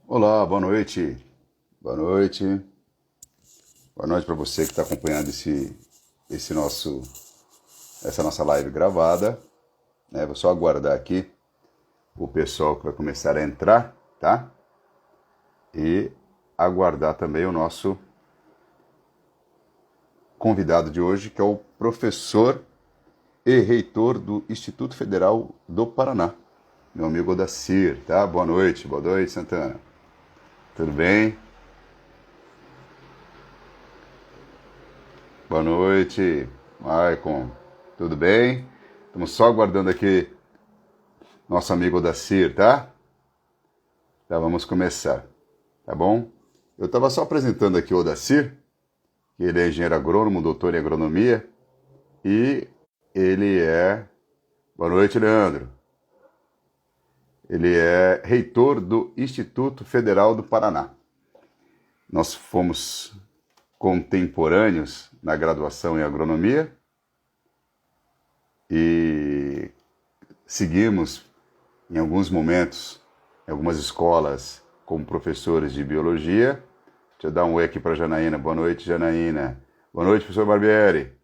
Olá, boa noite. Boa noite. Boa noite para você que está acompanhando essa nossa live gravada. Vou só aguardar aqui o pessoal que vai começar a entrar, tá? E aguardar também o nosso convidado de hoje, que é o professor e reitor do Instituto Federal do Paraná, meu amigo Odacir, tá? Boa noite, Santana. Tudo bem? Boa noite, Maicon. Tudo bem? Estamos só aguardando aqui nosso amigo Odacir, tá? Já vamos começar, tá bom? Eu estava só apresentando aqui o Odacir, que ele é engenheiro agrônomo, doutor em agronomia, e ele é... Boa noite, Leandro. Ele é reitor do Instituto Federal do Paraná. Nós fomos contemporâneos na graduação em agronomia e seguimos em alguns momentos em algumas escolas como professores de biologia. Deixa eu dar um oi aqui para a Janaína. Boa noite, Janaína. Boa noite, professor Barbieri.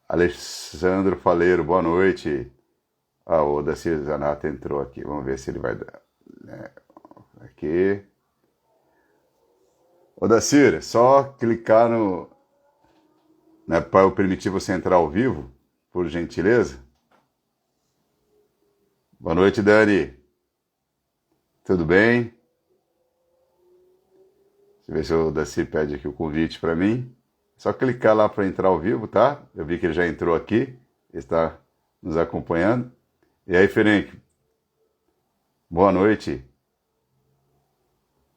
Alessandro Faleiro, boa noite. O Odacir Zanata entrou aqui. Vamos ver se ele vai dar. Aqui. Odacir, só clicar no... para eu permitir você entrar ao vivo, por gentileza. Boa noite, Dani. Tudo bem? Deixa eu ver se o Odacir pede aqui o convite para mim. Só clicar lá para entrar ao vivo, tá? Eu vi que ele já entrou aqui, está nos acompanhando. E aí, Ferenc? Boa noite.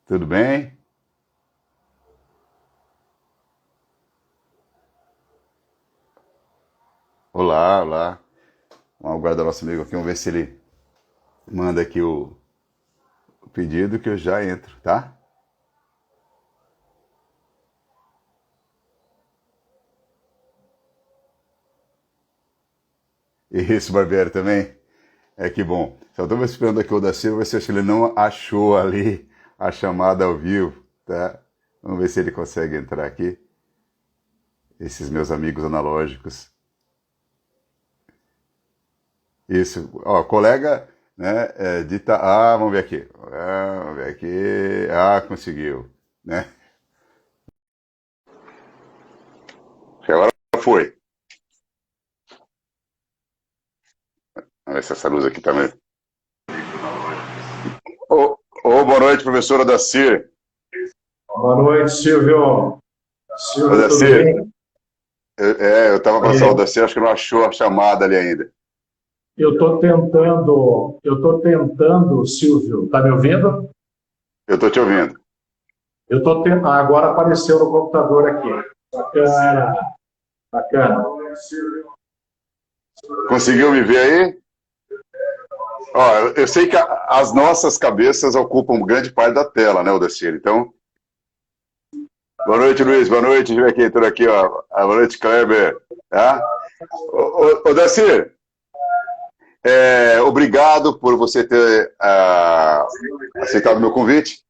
Tudo bem? Olá, olá. Vamos aguardar nosso amigo aqui, vamos ver se ele manda aqui o pedido que eu já entro, tá? Isso, Barbieri, também. Que bom. Só estou esperando aqui o Odacir, ver se ele não achou ali a chamada ao vivo, tá? Vamos ver se ele consegue entrar aqui. Esses meus amigos analógicos. Isso. Ó, colega, né, dita... vamos ver aqui. Vamos ver aqui. Conseguiu, né? Agora foi. Vamos ver se essa luz aqui também. Boa noite, professora Odacir. Boa noite, Silvio. Silvio, Odacir, tudo bem? eu estava passando o Odacir, acho que não achou a chamada ali ainda. Eu estou tentando, Silvio, tá me ouvindo? Eu estou te ouvindo. Eu estou tentando, agora apareceu no computador aqui. Bacana, bacana. Conseguiu me ver aí? Ó, eu sei que as nossas cabeças ocupam grande parte da tela, né, Odacir? Então, boa noite, Luiz. Boa noite. Deixa eu ver quem entrou aqui, ó. Boa noite, Kleber. Tá? Odacir, obrigado por você ter aceitado o meu convite.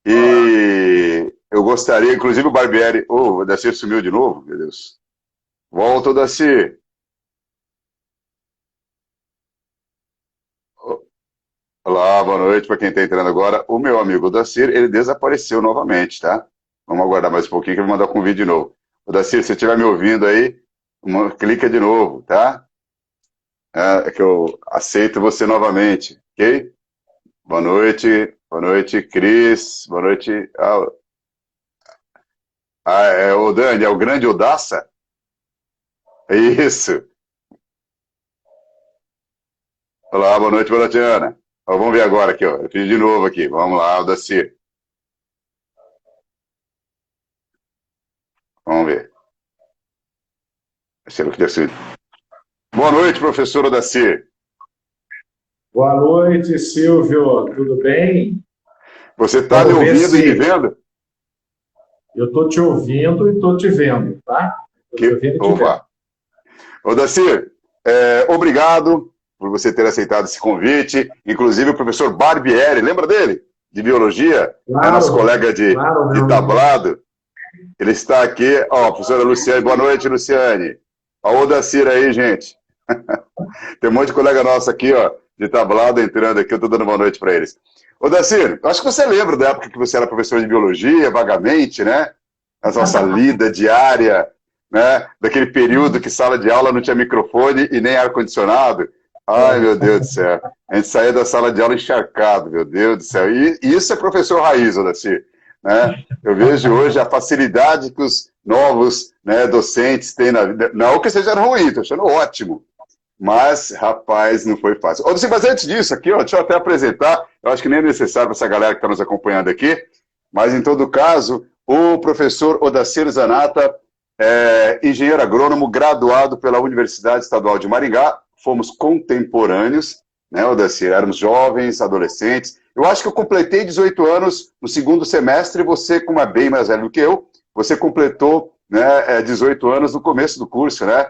E eu gostaria, inclusive o Barbieri... o Odacir sumiu de novo, meu Deus. Volta, Odacir. Olá, boa noite para quem está entrando agora. O meu amigo Odacir, ele desapareceu novamente, tá? Vamos aguardar mais um pouquinho que ele vai mandar o convite de novo. Odacir, se você estiver me ouvindo aí, clica de novo, tá? Que eu aceito você novamente, ok? Boa noite, Cris. Boa noite. É o Dani, é o grande Odaça? Isso. Olá, boa noite, Ana. Vamos ver agora aqui, ó. Eu fiz de novo aqui. Vamos lá, Odacir. Vamos ver. Boa noite, professor Odacir. Boa noite, Silvio. Tudo bem? Você está me ouvindo e me vendo? Eu estou te ouvindo e estou te vendo, tá? Opa. Odacir, obrigado por você ter aceitado esse convite. Inclusive o professor Barbieri, lembra dele? de biologia, né, Claro, nosso colega claro, de meu amigo. tablado. Ele está aqui, ó, a professora Luciane. Boa noite, Luciane. Ó, o Dacir aí, gente. Tem um monte de colega nosso aqui, ó, de tablado entrando aqui, eu estou dando boa noite para eles. Ô, Dacir, acho que você lembra da época que você era professor de biologia, vagamente, né? A nossa lida diária, né? Daquele período que sala de aula não tinha microfone e nem ar-condicionado. Ai, meu Deus do céu. A gente saía da sala de aula encharcado, meu Deus do céu. E isso é professor raiz, ô, Dacir, né? Eu vejo hoje a facilidade que os novos, né, docentes têm na vida. Não que seja ruim, estou achando ótimo. Mas, rapaz, não foi fácil. Ô, mas antes disso, aqui, ó, deixa eu até apresentar, eu acho que nem é necessário para essa galera que está nos acompanhando aqui, mas, em todo caso, o professor Odacir Zanata é engenheiro agrônomo, graduado pela Universidade Estadual de Maringá, fomos contemporâneos, né, Odacir? Éramos jovens, adolescentes. Eu acho que eu completei 18 anos no segundo semestre, e você, como é bem mais velho do que eu, você completou, né, 18 anos no começo do curso, né?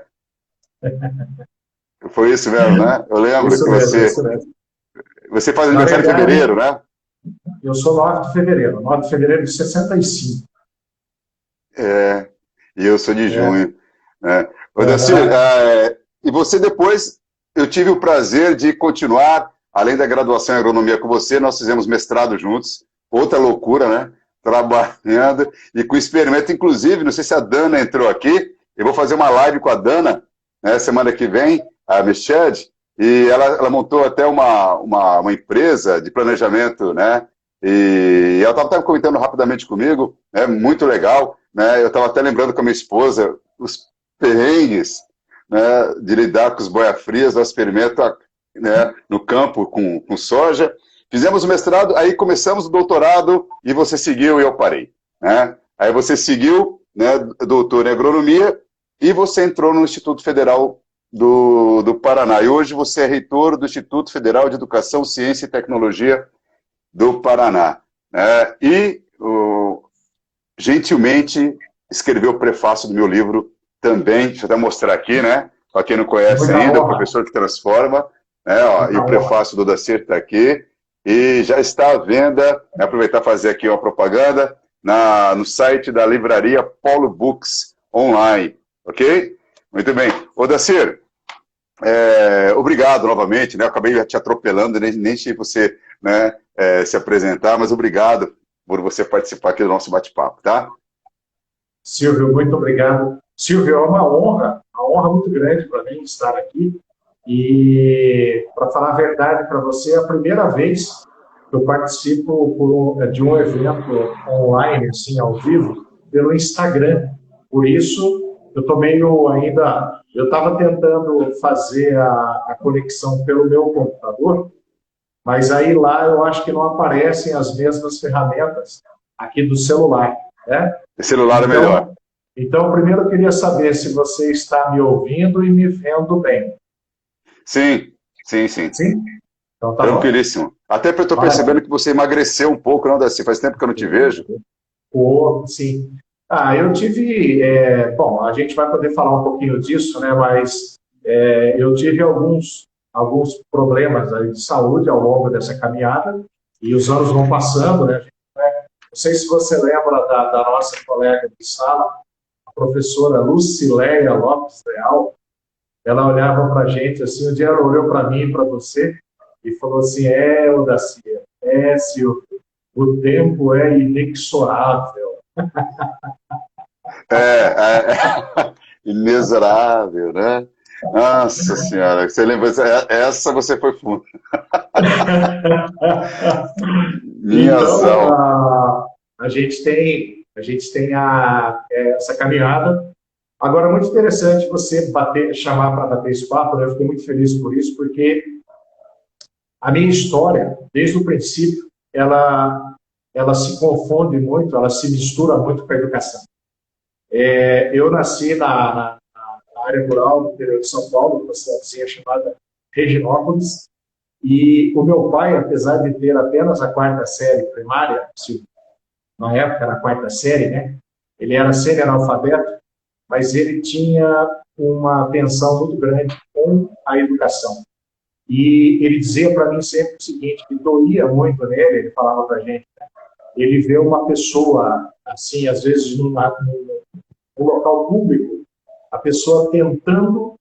Foi isso mesmo, né? Eu lembro Isso que mesmo, isso mesmo. você faz Na aniversário em verdade, fevereiro, né? eu sou 9 de fevereiro de 65. É, e eu sou de É, junho. Né? Ô, Dacir, aham. e você depois, eu tive o prazer de continuar, além da graduação em agronomia com você, nós fizemos mestrado juntos, outra loucura, né? Trabalhando, e com experimento, inclusive, não sei se a Dana entrou aqui, eu vou fazer uma live com a Dana, né, semana que vem, a Michelle, e ela montou até uma empresa de planejamento, né? E ela estava comentando rapidamente comigo, né, muito legal, né? Eu estava até lembrando com a minha esposa os perrengues, né, de lidar com os boia-frias do experimento, né, no campo com soja. Fizemos o mestrado, aí começamos o doutorado e você seguiu e eu parei. Né? Aí você seguiu, né, doutor em agronomia, e você entrou no Instituto Federal do Paraná. E hoje você é reitor do Instituto Federal de Educação, Ciência e Tecnologia do Paraná. Né? E, gentilmente, escreveu o prefácio do meu livro também. Deixa eu até mostrar aqui, né? Para quem não conhece Muita ainda, O honra, Professor que Transforma. Né? Ó, e muita o honra. prefácio do Dacir está aqui. E já está à venda, né, aproveitar e fazer aqui uma propaganda, no site da livraria Polo Books online, ok? Muito bem. Ô, Dacir, obrigado novamente, né? Eu acabei te atropelando, nem deixei você, né, se apresentar, mas obrigado por você participar aqui do nosso bate-papo, tá? Silvio, muito obrigado. Silvio, é uma honra muito grande para mim estar aqui. E, para falar a verdade para você, é a primeira vez que eu participo de um evento online, assim, ao vivo, pelo Instagram. Por isso, eu estou meio ainda. Eu estava tentando fazer a conexão pelo meu computador, mas aí lá eu acho que não aparecem as mesmas ferramentas aqui do celular, né? O celular é melhor. Então, primeiro eu queria saber se você está me ouvindo e me vendo bem. Sim, sim, sim. Sim? Então tá bom. Tranquilíssimo. Até porque eu estou Maravilha. percebendo que você emagreceu um pouco, não, Daci? Faz tempo que eu não te vejo. Sim. Eu tive. Bom, a gente vai poder falar um pouquinho disso, né? Mas eu tive alguns problemas aí de saúde ao longo dessa caminhada e os anos vão passando, né? Não sei se você lembra da nossa colega de sala, a professora Lucileia Lopes Leal. Ela olhava para a gente assim, um dia ela olhou para mim e para você e falou assim: Odacir, Silvio, o tempo é inexorável. Imesurável, né? Nossa Senhora, você lembra? Essa você foi fundo. Então, Minhazão. a gente tem essa caminhada. Agora, muito interessante você chamar para bater esse papo, né? Eu fiquei muito feliz por isso, porque a minha história, desde o princípio, ela se confunde muito, ela se mistura muito com a educação. Eu nasci na área rural do interior de São Paulo, numa cidadezinha chamada Reginópolis, e o meu pai, apesar de ter apenas a quarta série primária, na época era a quarta série, né? Ele era semi-analfabeto, mas ele tinha uma atenção muito grande com a educação. E ele dizia para mim sempre o seguinte, que doía muito nele, ele falava para a gente, né? Ele vê uma pessoa, assim, às vezes num local público, a pessoa tentando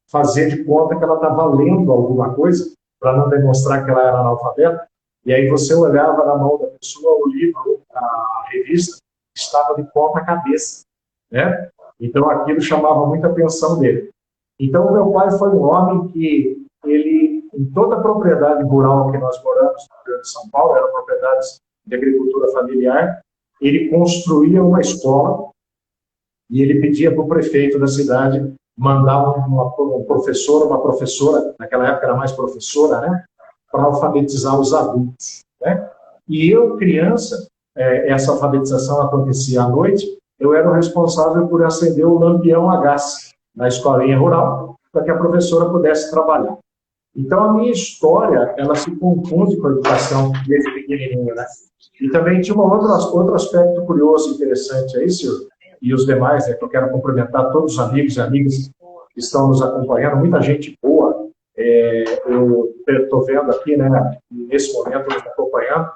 fazer de conta que ela estava lendo alguma coisa, para não demonstrar que ela era analfabeta, e aí você olhava na mão da pessoa o livro, a revista, estava de ponta cabeça, né? Então aquilo chamava muita atenção dele. Então o meu pai foi um homem que ele, em toda a propriedade rural que nós moramos no interior de São Paulo, eram propriedades de agricultura familiar, ele construía uma escola e ele pedia para o prefeito da cidade mandar um professor, uma professora, naquela época era mais professora, né, para alfabetizar os adultos, né? E eu, criança, essa alfabetização acontecia à noite, eu era o responsável por acender o lampião a gás na escolinha rural, para que a professora pudesse trabalhar. Então, a minha história, ela se confunde com a educação desde pequenininho, né? E também tinha outro aspecto curioso e interessante aí, senhor, e os demais, né, que eu quero cumprimentar todos os amigos e amigas que estão nos acompanhando, muita gente boa, eu estou vendo aqui, né, nesse momento, nos acompanhando,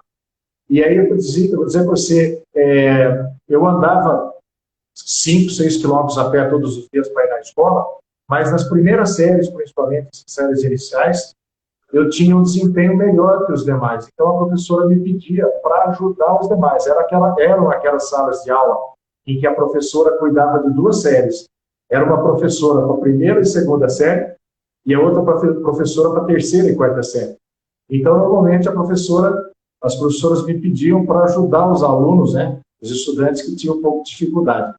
e aí eu vou dizer para você, eu andava 5, 6 quilômetros a pé todos os dias para ir na escola, mas nas primeiras séries, principalmente as séries iniciais, eu tinha um desempenho melhor que os demais. Então a professora me pedia para ajudar os demais. Eram aquelas salas de aula em que a professora cuidava de 2 séries. Era uma professora para a primeira e segunda série e a outra professora para a terceira e quarta série. Então, normalmente, as professoras me pediam para ajudar os alunos, né, os estudantes que tinham um pouco de dificuldade.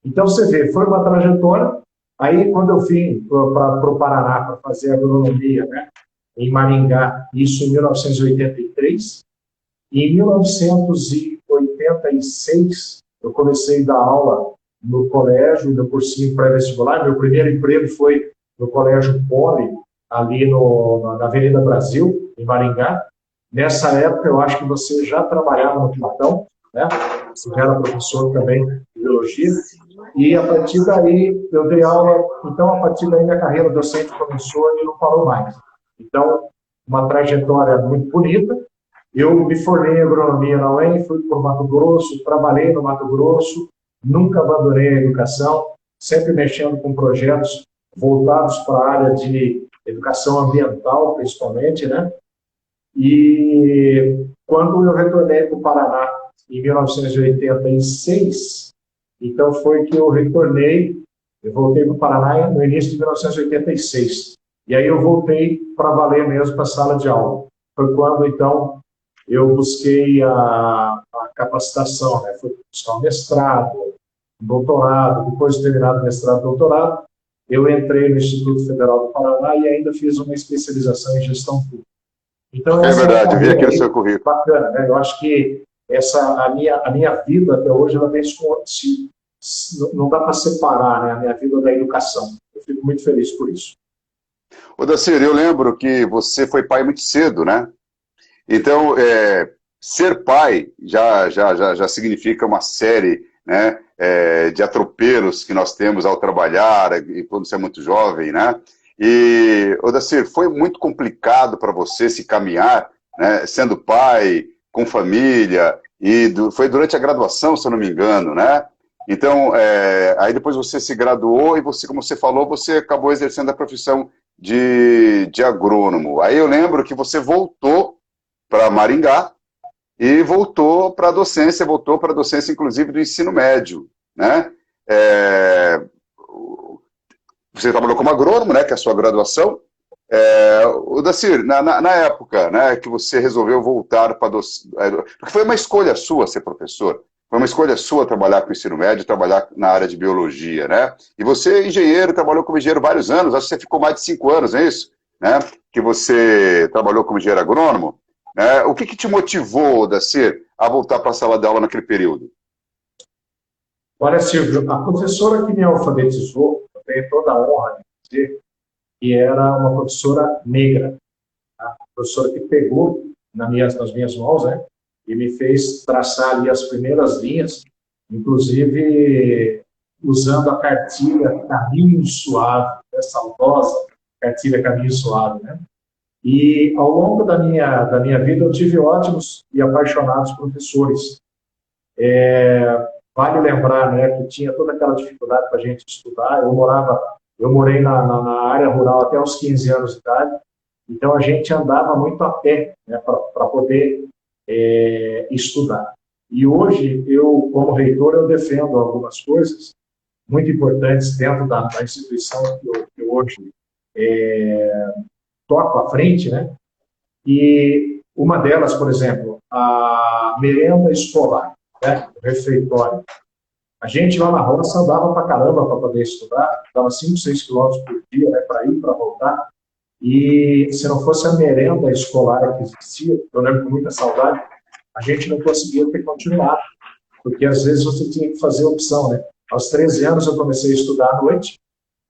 Então, você vê, foi uma trajetória. Aí, quando eu vim para o Paraná para fazer agronomia, né, em Maringá, isso em 1983, e em 1986, eu comecei a dar aula no colégio, no cursinho pré-vestibular. Meu primeiro emprego foi no Colégio Poli, ali na Avenida Brasil, em Maringá. Nessa época, eu acho que você já trabalhava no Platão, né? Você já era professor também de biologia. E a partir daí, eu dei aula. Então, a partir daí, minha carreira docente começou e não parou mais. Então, uma trajetória muito bonita. Eu me formei em agronomia na UEM, fui para o Mato Grosso, trabalhei no Mato Grosso, nunca abandonei a educação, sempre mexendo com projetos voltados para a área de educação ambiental, principalmente, né? E quando eu retornei para o Paraná, em 1986, então foi que eu retornei, eu voltei para o Paraná no início de 1986. E aí eu voltei para valer mesmo para a sala de aula. Foi quando, então, eu busquei a capacitação, né? Fui buscar um mestrado, um doutorado. Depois de terminado o mestrado e doutorado, eu entrei no Instituto Federal do Paraná e ainda fiz uma especialização em gestão pública. Então, É essa verdade, eu vi aqui no seu currículo. bacana, né? Eu acho que a minha vida até hoje, ela não dá para separar, né, a minha vida da educação. Eu fico muito feliz por isso. Ô, Dacir, eu lembro que você foi pai muito cedo, né? Então, ser pai já significa uma série, né, de atropelos que nós temos ao trabalhar, e quando você é muito jovem, né? E, ô, Dacir, foi muito complicado para você se caminhar, né, sendo pai, com família, e foi durante a graduação, se eu não me engano, né? Então, aí depois você se graduou e você, como você falou, você acabou exercendo a profissão de agrônomo. Aí eu lembro que você voltou para Maringá e voltou para a docência inclusive do ensino médio, né? Você trabalhou como agrônomo, né, que é a sua graduação. O Dacir, na época, né, que você resolveu voltar para porque foi uma escolha sua ser professor, foi uma escolha sua trabalhar com o ensino médio, trabalhar na área de biologia, né? E você é engenheiro, trabalhou como engenheiro vários anos, acho que você ficou mais de 5 anos, não é isso? Né? Que você trabalhou como engenheiro agrônomo. O que te motivou, Dacir, a voltar para a sala de aula naquele período? Olha, Silvio, a professora que me alfabetizou, eu tenho toda a honra de dizer, que era uma professora negra, tá? A professora que pegou nas minhas mãos, né, e me fez traçar ali as primeiras linhas, inclusive usando a cartilha Caminho Suave, né, saudosa cartilha Caminho Suave, né? E ao longo da minha vida eu tive ótimos e apaixonados professores. Vale lembrar, né, que tinha toda aquela dificuldade para a gente estudar. Eu morei na área rural até os 15 anos de idade, então a gente andava muito a pé, né, para poder estudar. E hoje, eu, como reitor, eu defendo algumas coisas muito importantes dentro da instituição que eu hoje toco à frente, né? E uma delas, por exemplo, a merenda escolar, né? O refeitório. A gente lá na roça andava para caramba para poder estudar, dava 5, 6 quilômetros por dia, né, para ir, para voltar. E se não fosse a merenda escolar que existia, eu lembro com muita saudade, a gente não conseguia ter continuado, porque às vezes você tinha que fazer opção, né? Aos 13 anos eu comecei a estudar à noite,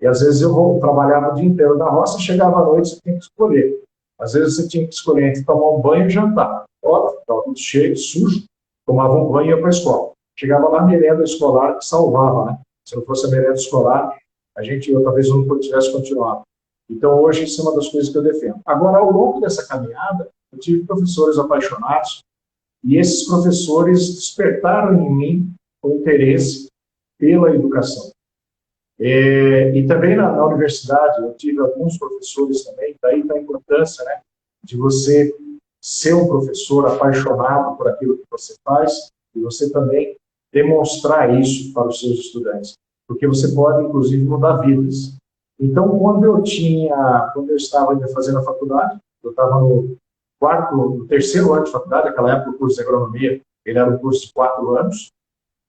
e às vezes eu trabalhava o dia inteiro na roça, chegava à noite, você tinha que escolher. Às vezes você tinha que escolher entre tomar um banho e jantar. Óbvio, estava tudo cheio, sujo, tomava um banho e ia para a escola. Chegava lá a merenda escolar que salvava, né? Se não fosse a merenda escolar, eu talvez não tivesse continuado. Então, hoje, isso é uma das coisas que eu defendo. Agora, ao longo dessa caminhada, eu tive professores apaixonados, e esses professores despertaram em mim o interesse pela educação. E também na universidade, eu tive alguns professores também, daí está a importância, né, de você ser um professor apaixonado por aquilo que você faz, e você também demonstrar isso para os seus estudantes, porque você pode, inclusive, mudar vidas. Então, quando eu estava ainda fazendo a faculdade, eu estava no terceiro ano de faculdade, naquela época o curso de agronomia, ele era um curso de 4 anos,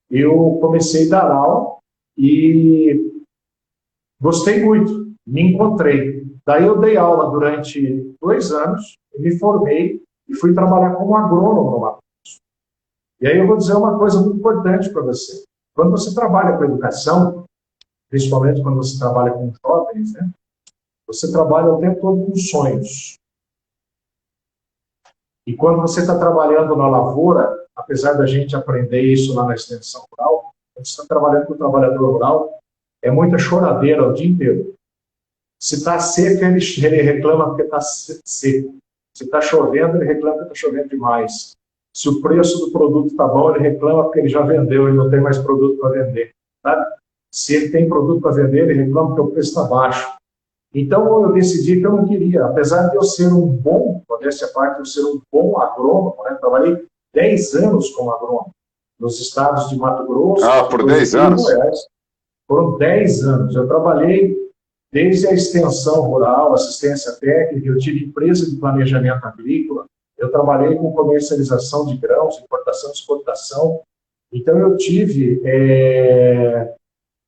eu comecei a dar aula e gostei muito, me encontrei. Daí eu dei aula durante 2 anos, me formei e fui trabalhar como agrônomo no Mato Grosso. E aí eu vou dizer uma coisa muito importante para você. Quando você trabalha com educação, principalmente quando você trabalha com jovens, né, você trabalha o tempo todo com sonhos. E quando você está trabalhando na lavoura, apesar da gente aprender isso lá na extensão rural, quando você está trabalhando com o trabalhador rural, é muita choradeira o dia inteiro. Se está seco, ele reclama porque está seco. Se está chovendo, ele reclama porque está chovendo demais. Se o preço do produto está bom, ele reclama porque ele já vendeu e não tem mais produto para vender. Sabe? Se ele tem produto para vender, ele reclama porque o preço está baixo. Então, eu decidi que eu não queria, apesar de eu ser um bom, modéstia à parte, eu ser um bom agrônomo, né? Trabalhei 10 anos como agrônomo, nos estados de Mato Grosso, por 10 anos? Goiás. Foram 10 anos. Eu trabalhei desde a extensão rural, assistência técnica, eu tive empresa de planejamento agrícola, eu trabalhei com comercialização de grãos, importação e exportação. Então,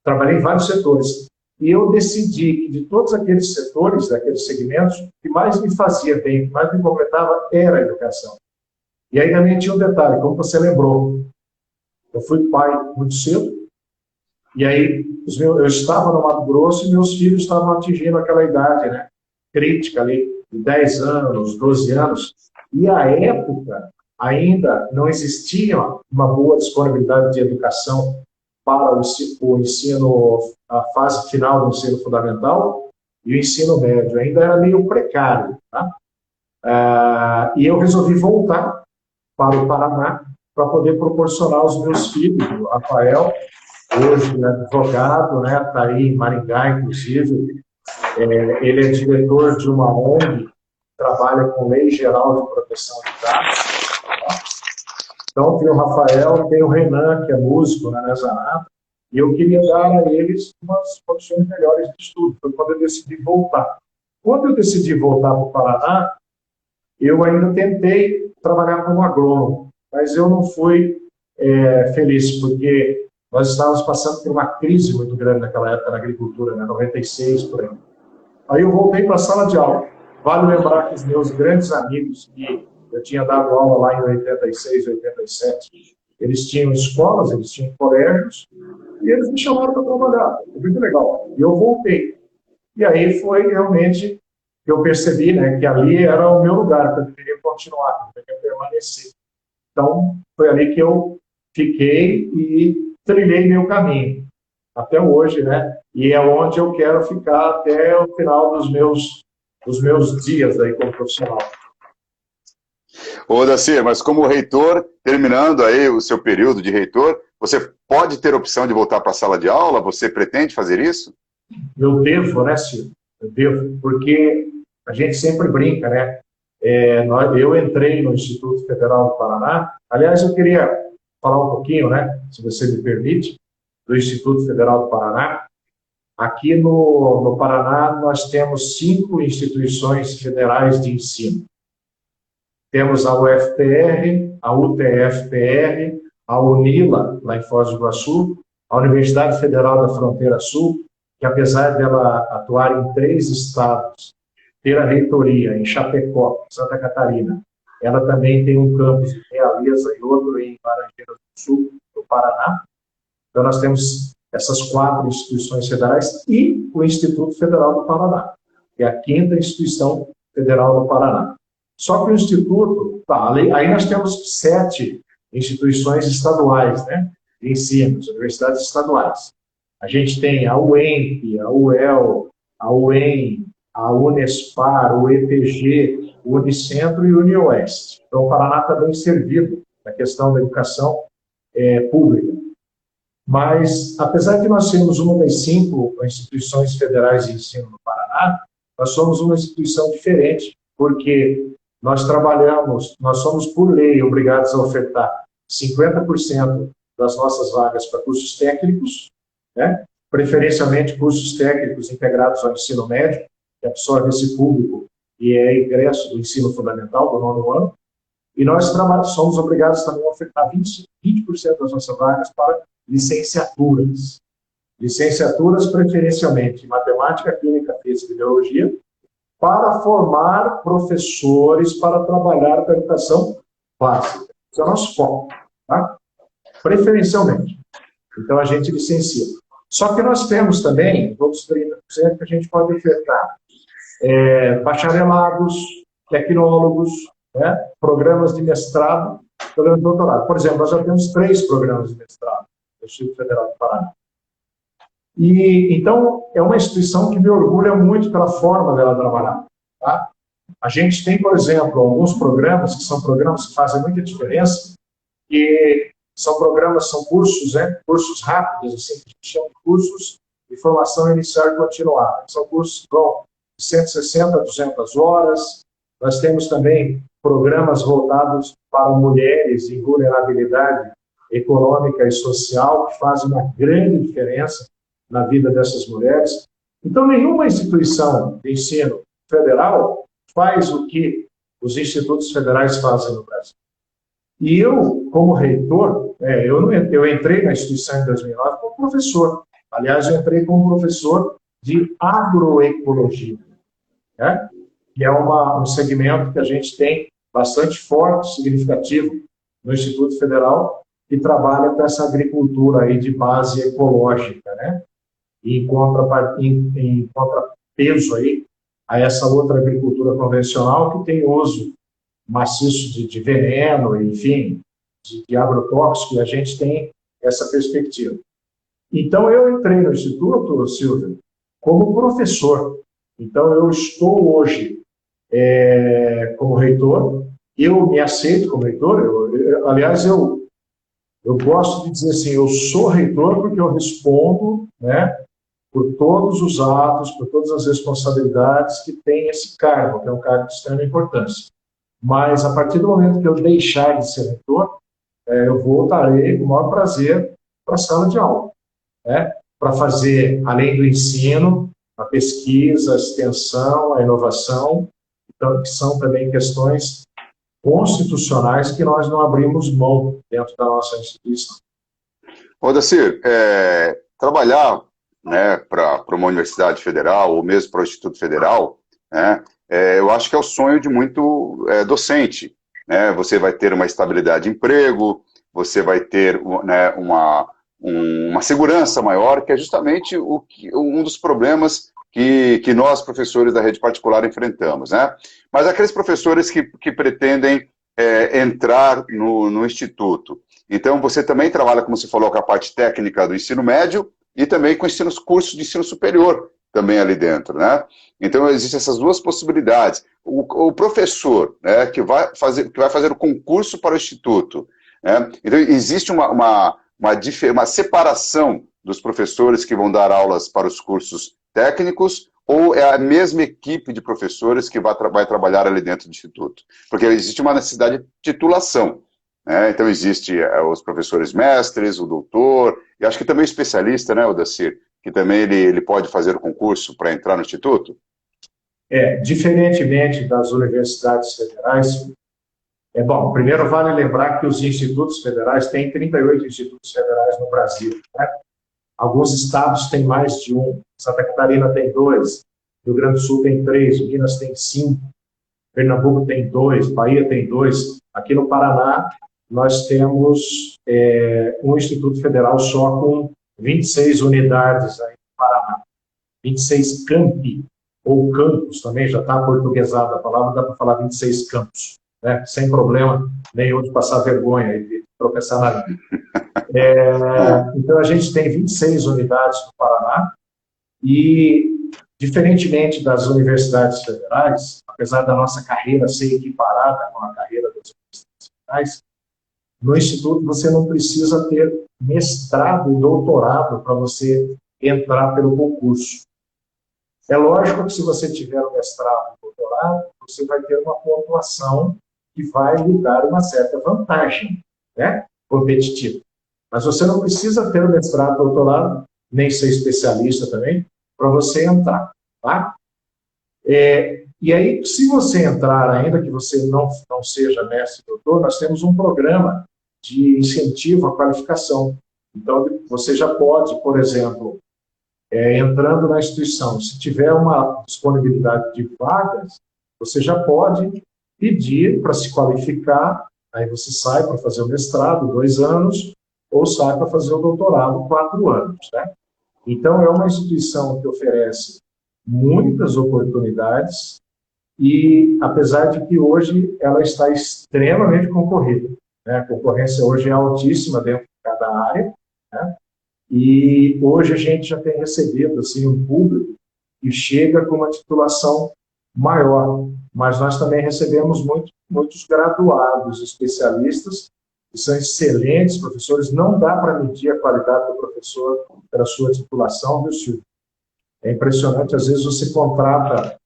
trabalhei em vários setores. E eu decidi que de todos aqueles setores, daqueles segmentos, o que mais me fazia bem, o que mais me completava era a educação. E aí também tinha um detalhe, como você lembrou, eu fui pai muito cedo, e aí eu estava no Mato Grosso e meus filhos estavam atingindo aquela idade, né, crítica ali, de 10 anos, 12 anos, e à época ainda não existia uma boa disponibilidade de educação para o ensino, a fase final do ensino fundamental e o ensino médio. Ainda era meio precário. Tá? E eu resolvi voltar para o Paraná para poder proporcionar aos meus filhos, o Rafael, hoje advogado, né, está aí em Maringá, inclusive, ele é diretor de uma ONG que trabalha com Lei Geral de Proteção de Dados. Tá? Então, tem o Rafael, tem o Renan, que é músico na Nezanata, e eu queria dar a eles umas condições melhores de estudo. Foi quando eu decidi voltar. Quando eu decidi voltar para o Paraná, eu ainda tentei trabalhar como agrônomo, mas eu não fui feliz, porque nós estávamos passando por uma crise muito grande naquela época na agricultura, né, 96, por aí. Aí eu voltei para a sala de aula. Vale lembrar que os meus grandes amigos, que eu tinha dado aula lá em 86, 87, eles tinham escolas, eles tinham colégios, e eles me chamaram para trabalhar. Foi muito legal. E eu voltei. E aí foi realmente que eu percebi, né, que ali era o meu lugar, que eu deveria continuar, que eu deveria permanecer. Então, foi ali que eu fiquei e trilhei meu caminho. Até hoje, né? E é onde eu quero ficar até o final dos meus os meus dias aí como profissional. Ô, Dacir, mas como reitor, terminando aí o seu período de reitor, você pode ter opção de voltar para a sala de aula? Você pretende fazer isso? Eu devo, né, Ciro? Eu devo, porque a gente sempre brinca, né? Eu entrei no Instituto Federal do Paraná. Aliás, eu queria falar um pouquinho, né, se você me permite, do Instituto Federal do Paraná. Aqui no Paraná, nós temos 5 instituições federais de ensino. Temos a UFPR, a UTFPR, a UNILA, lá em Foz do Iguaçu, a Universidade Federal da Fronteira Sul, que apesar dela atuar em 3 estados, ter a reitoria em Chapecó, Santa Catarina, ela também tem um campus em Realeza e outro em Laranjeiras do Sul, no Paraná. Então, nós temos essas 4 instituições federais e o Instituto Federal do Paraná, que é a 5ª instituição federal do Paraná. Só que o Instituto, aí nós temos 7 instituições estaduais, né, de ensino, universidades estaduais. A gente tem a UENP, a UEL, a UEM, a Unespar, o EPG, o Unicentro e o Unioeste. Então, o Paraná está bem servido na questão da educação pública. Mas, apesar de nós sermos uma das 5 instituições federais de ensino no Paraná, nós somos uma instituição diferente, porque nós somos, por lei, obrigados a ofertar 50% das nossas vagas para cursos técnicos, né? Preferencialmente cursos técnicos integrados ao ensino médio, que absorve esse público e é ingresso do ensino fundamental, do 9º ano, e nós somos obrigados também a ofertar 20% das nossas vagas para licenciaturas. Licenciaturas preferencialmente em matemática, química, física e biologia, para formar professores para trabalhar com a educação básica. Esse é o nosso foco, tá? Preferencialmente. Então, a gente licencia. Só que nós temos também, outros 30% que a gente pode ofertar bacharelados, tecnólogos, né, programas de mestrado, programas de doutorado. Por exemplo, nós já temos 3 programas de mestrado no Instituto Federal do Paraná. E, então, é uma instituição que me orgulha muito pela forma dela trabalhar. Tá? A gente tem, por exemplo, alguns programas que são programas que fazem muita diferença, e são programas, são cursos, né, cursos rápidos, assim, que a gente chama de cursos de formação inicial e continuada. São cursos que vão de 160 a 200 horas. Nós temos também programas voltados para mulheres em vulnerabilidade econômica e social, que fazem uma grande diferença na vida dessas mulheres. Então, nenhuma instituição de ensino federal faz o que os institutos federais fazem no Brasil. E eu, como reitor, eu entrei na instituição em 2009 como professor. Aliás, eu entrei como professor de agroecologia, né? Que é um segmento que a gente tem bastante forte, significativo no Instituto Federal, que trabalha com essa agricultura aí de base ecológica, né? E em contrapeso aí a essa outra agricultura convencional que tem uso maciço de veneno, enfim, de agrotóxico, e a gente tem essa perspectiva. Então, eu entrei no Instituto, Silvio, como professor. Então, eu estou hoje como reitor, eu me aceito como reitor, aliás, eu gosto de dizer assim, eu sou reitor porque eu respondo, né, por todos os atos, por todas as responsabilidades que tem esse cargo, que é um cargo de extrema importância. Mas, a partir do momento que eu deixar de ser reitor, eu voltarei com o maior prazer para a sala de aula, né, para fazer, além do ensino, a pesquisa, a extensão, a inovação, então, que são também questões constitucionais que nós não abrimos mão dentro da nossa instituição. Ô, Dacir, trabalhar, né, para uma universidade federal ou mesmo para o Instituto Federal, né, eu acho que é o sonho de muito docente. Né? Você vai ter uma estabilidade de emprego, você vai ter, né, uma segurança maior, que é justamente um dos problemas que nós, professores da rede particular, enfrentamos. Né? Mas aqueles professores que pretendem entrar no Instituto. Então, você também trabalha, como você falou, com a parte técnica do ensino médio e também com cursos de ensino superior, também ali dentro, né? Então, existem essas duas possibilidades. O professor, né, que vai fazer o concurso para o Instituto, né? Então, existe uma separação dos professores que vão dar aulas para os cursos técnicos, ou é a mesma equipe de professores que vai trabalhar ali dentro do Instituto? Porque existe uma necessidade de titulação, né? Então, existe os professores mestres, o doutor, e acho que também o especialista, né, Odacir, que também ele pode fazer o concurso para entrar no Instituto? Diferentemente das universidades federais, bom, primeiro vale lembrar que os institutos federais, tem 38 institutos federais no Brasil, né? Alguns estados têm mais de um. Santa Catarina tem 2, Rio Grande do Sul tem 3, Minas tem 5, Pernambuco tem 2, Bahia tem 2. Aqui no Paraná, nós temos um instituto federal só com 26 unidades aí no Paraná. 26 campi, ou campos também, já está portuguesada a palavra, dá para falar 26 campos, né? Sem problema nenhum de passar vergonha e de tropeçar na língua. Então, a gente tem 26 unidades no Paraná e, diferentemente das universidades federais, apesar da nossa carreira ser equiparada com a carreira das universidades federais, no Instituto você não precisa ter mestrado e doutorado para você entrar pelo concurso. É lógico que se você tiver um mestrado e doutorado, você vai ter uma pontuação que vai lhe dar uma certa vantagem, né, competitiva. Mas você não precisa ter o mestrado, doutorado, nem ser especialista também, para você entrar, tá? E aí, se você entrar, ainda que você não seja mestre e doutor, nós temos um programa de incentivo à qualificação. Então, você já pode, por exemplo, entrando na instituição, se tiver uma disponibilidade de vagas, você já pode pedir para se qualificar, aí você sai para fazer o mestrado, 2 anos, ou sai para fazer o doutorado, 4 anos, né? Então, é uma instituição que oferece muitas oportunidades e, apesar de que hoje ela está extremamente concorrida, né? A concorrência hoje é altíssima dentro de cada área, né? E hoje a gente já tem recebido assim, um público que chega com uma titulação maior, mas nós também recebemos muitos graduados, especialistas, que são excelentes professores. Não dá para medir a qualidade do professor pela sua titulação, viu, Silvio? É impressionante, às vezes você contrata,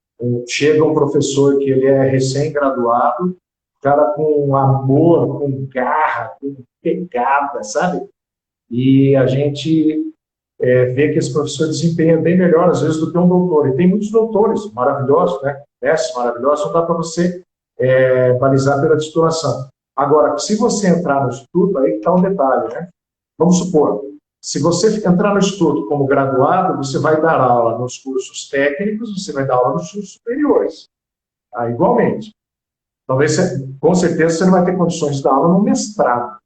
chega um professor que ele é recém-graduado, cara com amor, com garra, com pegada, sabe? E a gente vê que esse professor desempenha bem melhor, às vezes, do que um doutor. E tem muitos doutores maravilhosos, né? Mestres maravilhosos, não dá para você balizar pela titulação. Agora, se você entrar no instituto, aí está um detalhe, né? Vamos supor, se você entrar no instituto como graduado, você vai dar aula nos cursos técnicos, você vai dar aula nos cursos superiores. Igualmente. Talvez, com certeza, você não vai ter condições de dar aula no mestrado,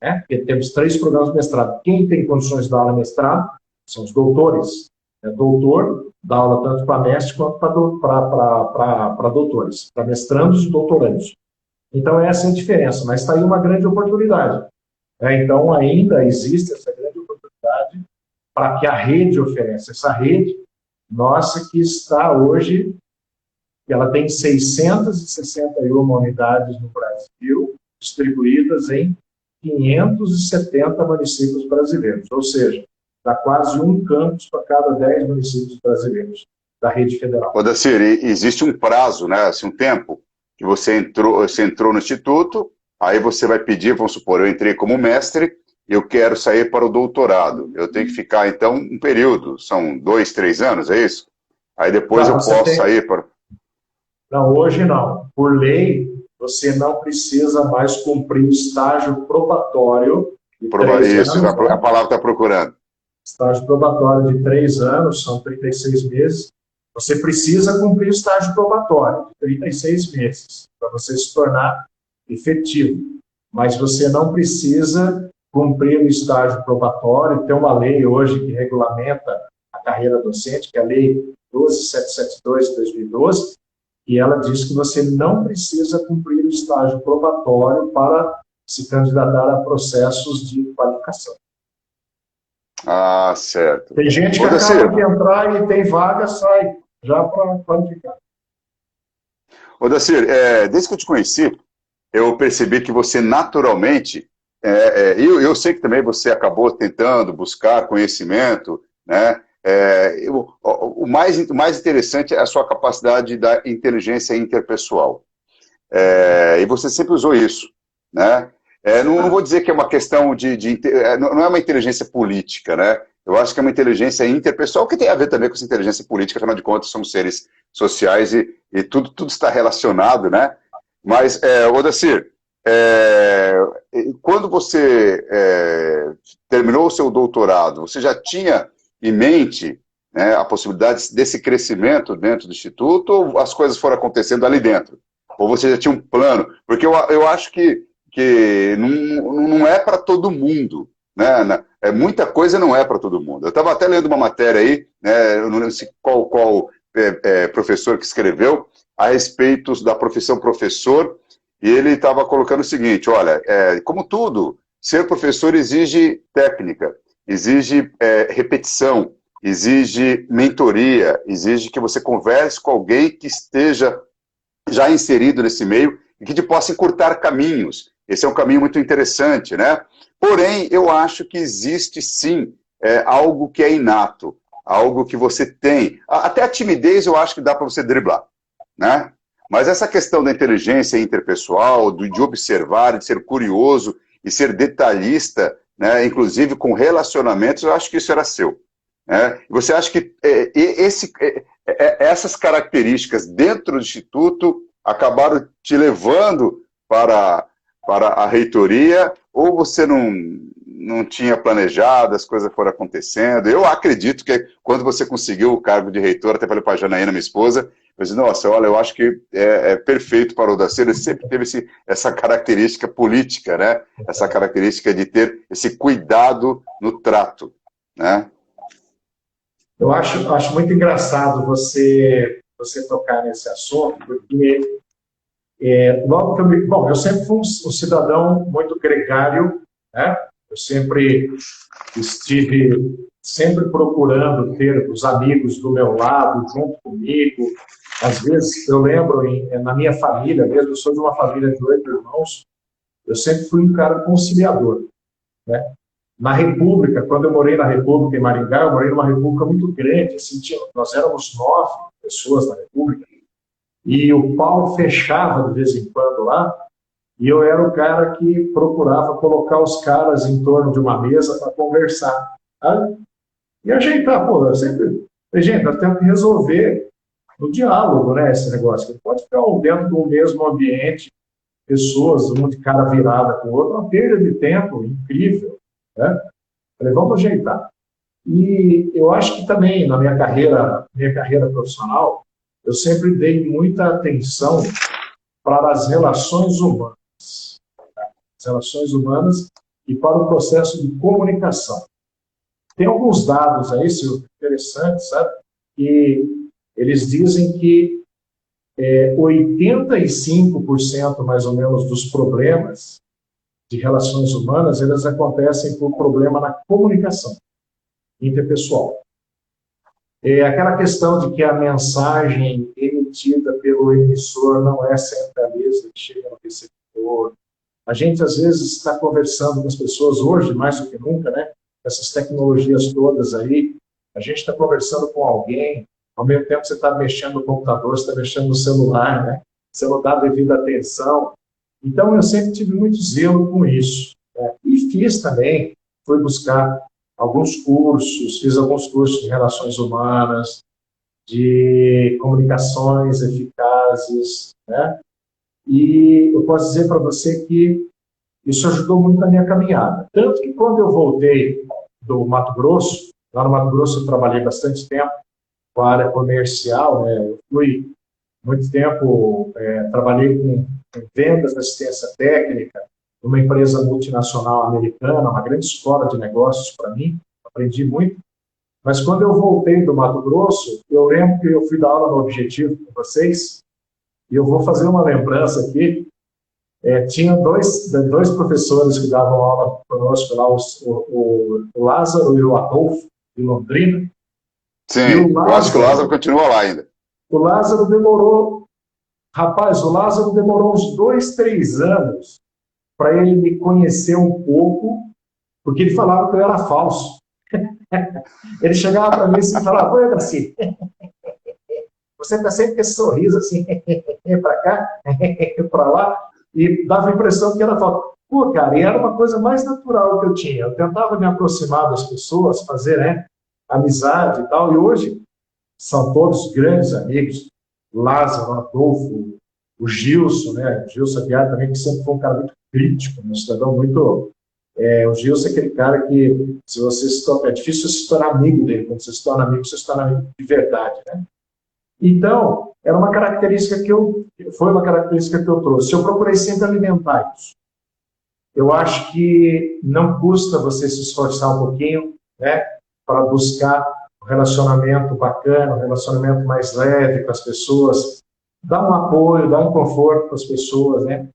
né? Porque temos 3 programas de mestrado. Quem tem condições de dar aula no mestrado são os doutores. Doutor dá aula tanto para mestre quanto para doutores, para mestrandos e doutorandos. Então, essa é a diferença, mas está aí uma grande oportunidade. Então, ainda existe essa grande oportunidade para que a rede ofereça. Essa rede nossa que está hoje, ela tem 661 unidades no Brasil, distribuídas em 570 municípios brasileiros, ou seja, dá quase um campus para cada 10 municípios brasileiros da rede federal. Odacir, existe um prazo, né, assim, um tempo, que você entrou no instituto, aí você vai pedir, vamos supor, eu entrei como mestre, eu quero sair para o doutorado. Eu tenho que ficar, então, um período, são 2, 3 anos, é isso? Aí depois eu posso sair para... Não, hoje não. Por lei, você não precisa mais cumprir o estágio probatório de 3 anos. Isso, a palavra está procurando. Estágio probatório de 3 anos, são 36 meses. Você precisa cumprir o estágio probatório de 36 meses para você se tornar efetivo. Mas você não precisa cumprir o estágio probatório. Tem uma lei hoje que regulamenta a carreira docente, que é a Lei 12.772 de 2012, e ela diz que você não precisa cumprir o estágio probatório para se candidatar a processos de qualificação. Ah, certo. Tem gente que Ô, acaba Dacir, de entrar e tem vaga, sai já para qualificar. Desde que eu te conheci, eu percebi que você naturalmente, eu sei que também você acabou tentando buscar conhecimento, né? O mais interessante é a sua capacidade da inteligência interpessoal. E você sempre usou isso, né? Não vou dizer que é uma questão não é uma inteligência política, né? Eu acho que é uma inteligência interpessoal que tem a ver também com essa inteligência política, afinal de contas, somos seres sociais e tudo está relacionado, né? Mas, Odacir, é, quando você terminou o seu doutorado, você já tinha em mente, né, a possibilidade desse crescimento dentro do Instituto ou as coisas foram acontecendo ali dentro? Ou você já tinha um plano? Porque eu acho que não é para todo mundo, né? Muita coisa não é para todo mundo. Eu estava até lendo uma matéria aí, né, eu não lembro qual professor que escreveu, a respeito da profissão professor, e ele estava colocando o seguinte, olha, como tudo, ser professor exige técnica, exige repetição, exige mentoria, exige que você converse com alguém que esteja já inserido nesse meio e que te possa encurtar caminhos. Esse é um caminho muito interessante, né? Porém, eu acho que existe sim algo que é inato, algo que você tem. Até a timidez eu acho que dá para você driblar, né? Mas essa questão da inteligência interpessoal, de observar, de ser curioso e ser detalhista, né, inclusive com relacionamentos, eu acho que isso era seu. Né? Você acha que essas características dentro do Instituto acabaram te levando para a reitoria ou você não tinha planejado, as coisas foram acontecendo? Eu acredito que quando você conseguiu o cargo de reitor, até falei para a Janaína, minha esposa, eu disse, nossa, olha, eu acho que é perfeito para o Odacir, ele sempre teve essa característica política, né? Essa característica de ter esse cuidado no trato, né? Eu acho muito engraçado você tocar nesse assunto, porque logo que bom, eu sempre fui um cidadão muito gregário, né? Eu sempre estive sempre procurando ter os amigos do meu lado, junto comigo. Às vezes, eu lembro, na minha família mesmo, eu sou de uma família de 8 irmãos, eu sempre fui um cara conciliador, né? Na República, quando eu morei na República em Maringá, eu morei numa República muito grande, assim, nós éramos 9 pessoas na República, e o pau fechava de vez em quando lá, e eu era o cara que procurava colocar os caras em torno de uma mesa para conversar, sabe? E ajeitar, pô, eu sempre... Gente, nós temos que resolver no diálogo, né, esse negócio. Não pode ficar dentro do mesmo ambiente, pessoas, um de cara virada com o outro, uma perda de tempo incrível, né? Falei, vamos ajeitar. E eu acho que também na minha carreira profissional, eu sempre dei muita atenção para as relações humanas. As relações humanas e para o processo de comunicação. Tem alguns dados aí, Silvio, interessantes, sabe? Que eles dizem que 85% mais ou menos dos problemas de relações humanas, eles acontecem por problema na comunicação interpessoal. Aquela questão de que a mensagem emitida pelo emissor não é sempre a mesma que chega no receptor. A gente, às vezes, está conversando com as pessoas hoje, mais do que nunca, né? Essas tecnologias todas aí, a gente está conversando com alguém, ao mesmo tempo que você está mexendo no computador, você está mexendo no celular, né? Você não dá devida atenção. Então, eu sempre tive muito zelo com isso, né? E fiz também, fui buscar alguns cursos, fiz alguns cursos de relações humanas, de comunicações eficazes, né? E eu posso dizer para você que isso ajudou muito na minha caminhada. Tanto que quando eu voltei do Mato Grosso, lá no Mato Grosso eu trabalhei bastante tempo com a área comercial, né? Eu fui muito tempo, trabalhei com vendas de assistência técnica, numa empresa multinacional americana, uma grande escola de negócios para mim, aprendi muito. Mas quando eu voltei do Mato Grosso, eu lembro que eu fui dar aula no Objetivo com vocês, e eu vou fazer uma lembrança aqui. tinha dois professores que davam aula conosco lá, o Lázaro e o Adolfo, de Londrina. Sim, eu acho que o Lázaro continua lá ainda. O Lázaro demorou, rapaz, o Lázaro demorou uns 2, 3 anos para ele me conhecer um pouco, porque ele falava que eu era falso. Ele chegava para mim e falava, oi, Graci, você está sempre com esse sorriso assim, para cá, para lá, e dava a impressão que era falso. Pô, cara, e era uma coisa mais natural que eu tinha. Eu tentava me aproximar das pessoas, fazer, né, amizade e tal, e hoje são todos grandes amigos. Lázaro, Adolfo, o Gilson, né? O Gilson Aguiar também, que sempre foi um cara muito crítico, um cidadão muito. O Gilson é aquele cara que, se você é difícil se tornar amigo dele. Quando você se torna amigo, você se torna amigo de verdade, né? Então, era uma característica foi uma característica que eu trouxe. Eu procurei sempre alimentar isso. Eu acho que não custa você se esforçar um pouquinho, né, para buscar um relacionamento bacana, um relacionamento mais leve com as pessoas, dar um apoio, dar um conforto para as pessoas, né?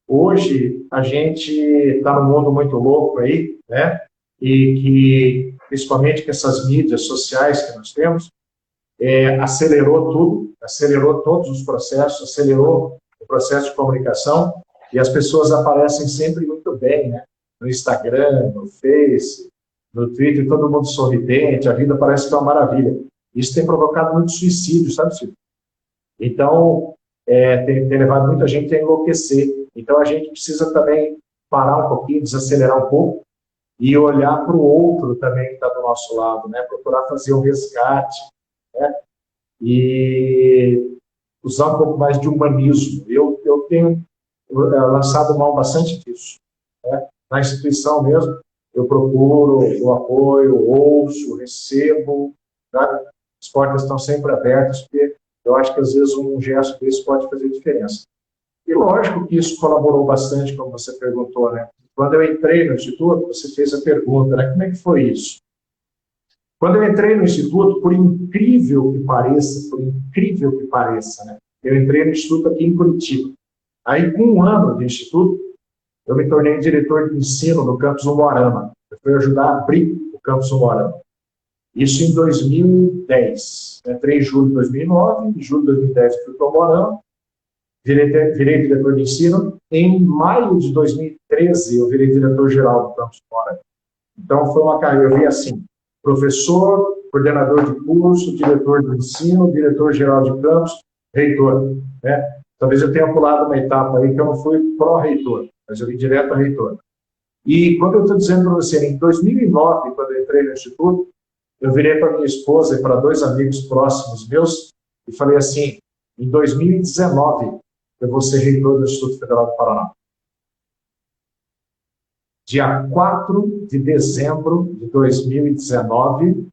Hoje, a gente está num mundo muito louco aí, né? E que, principalmente com essas mídias sociais que nós temos, acelerou tudo, acelerou todos os processos, acelerou o processo de comunicação, e as pessoas aparecem sempre muito bem, né? No Instagram, no Face, no Twitter, todo mundo sorridente, a vida parece que é uma maravilha. Isso tem provocado muito suicídio, sabe, Silvio? Então, tem levado muita gente a enlouquecer. Então, a gente precisa também parar um pouquinho, desacelerar um pouco e olhar para o outro também que está do nosso lado, né? Procurar fazer um resgate, né? E usar um pouco mais de humanismo. Eu tenho lançado mão bastante disso, né? Na instituição mesmo, eu procuro o apoio, ouço, recebo, né? As portas estão sempre abertas, porque eu acho que às vezes um gesto desse pode fazer diferença. E lógico que isso colaborou bastante, como você perguntou, né? Quando eu entrei no Instituto, você fez a pergunta, né? Como é que foi isso? Quando eu entrei no Instituto, por incrível que pareça, né? Eu entrei no Instituto aqui em Curitiba. Aí, com 1 ano de Instituto, eu me tornei diretor de ensino no campus Umuarama. Eu fui ajudar a abrir o campus Umuarama. Isso em 2010. Entrei em julho de 2009, em julho de 2010 fui para o Umuarama, virei diretor de ensino. Em maio de 2013, eu virei diretor-geral do campus Umuarama. Então, foi uma carreira, eu vi assim, professor, coordenador de curso, diretor de ensino, diretor-geral de campus, reitor, né? Talvez eu tenha pulado uma etapa aí que eu não fui pró-reitor, mas eu vim direto a reitor. E quando eu estou dizendo para você, em 2009, quando eu entrei no Instituto, eu virei para minha esposa e para 2 amigos próximos meus e falei assim, em 2019, eu vou ser reitor do Instituto Federal do Paraná. Dia 4 de dezembro de 2019,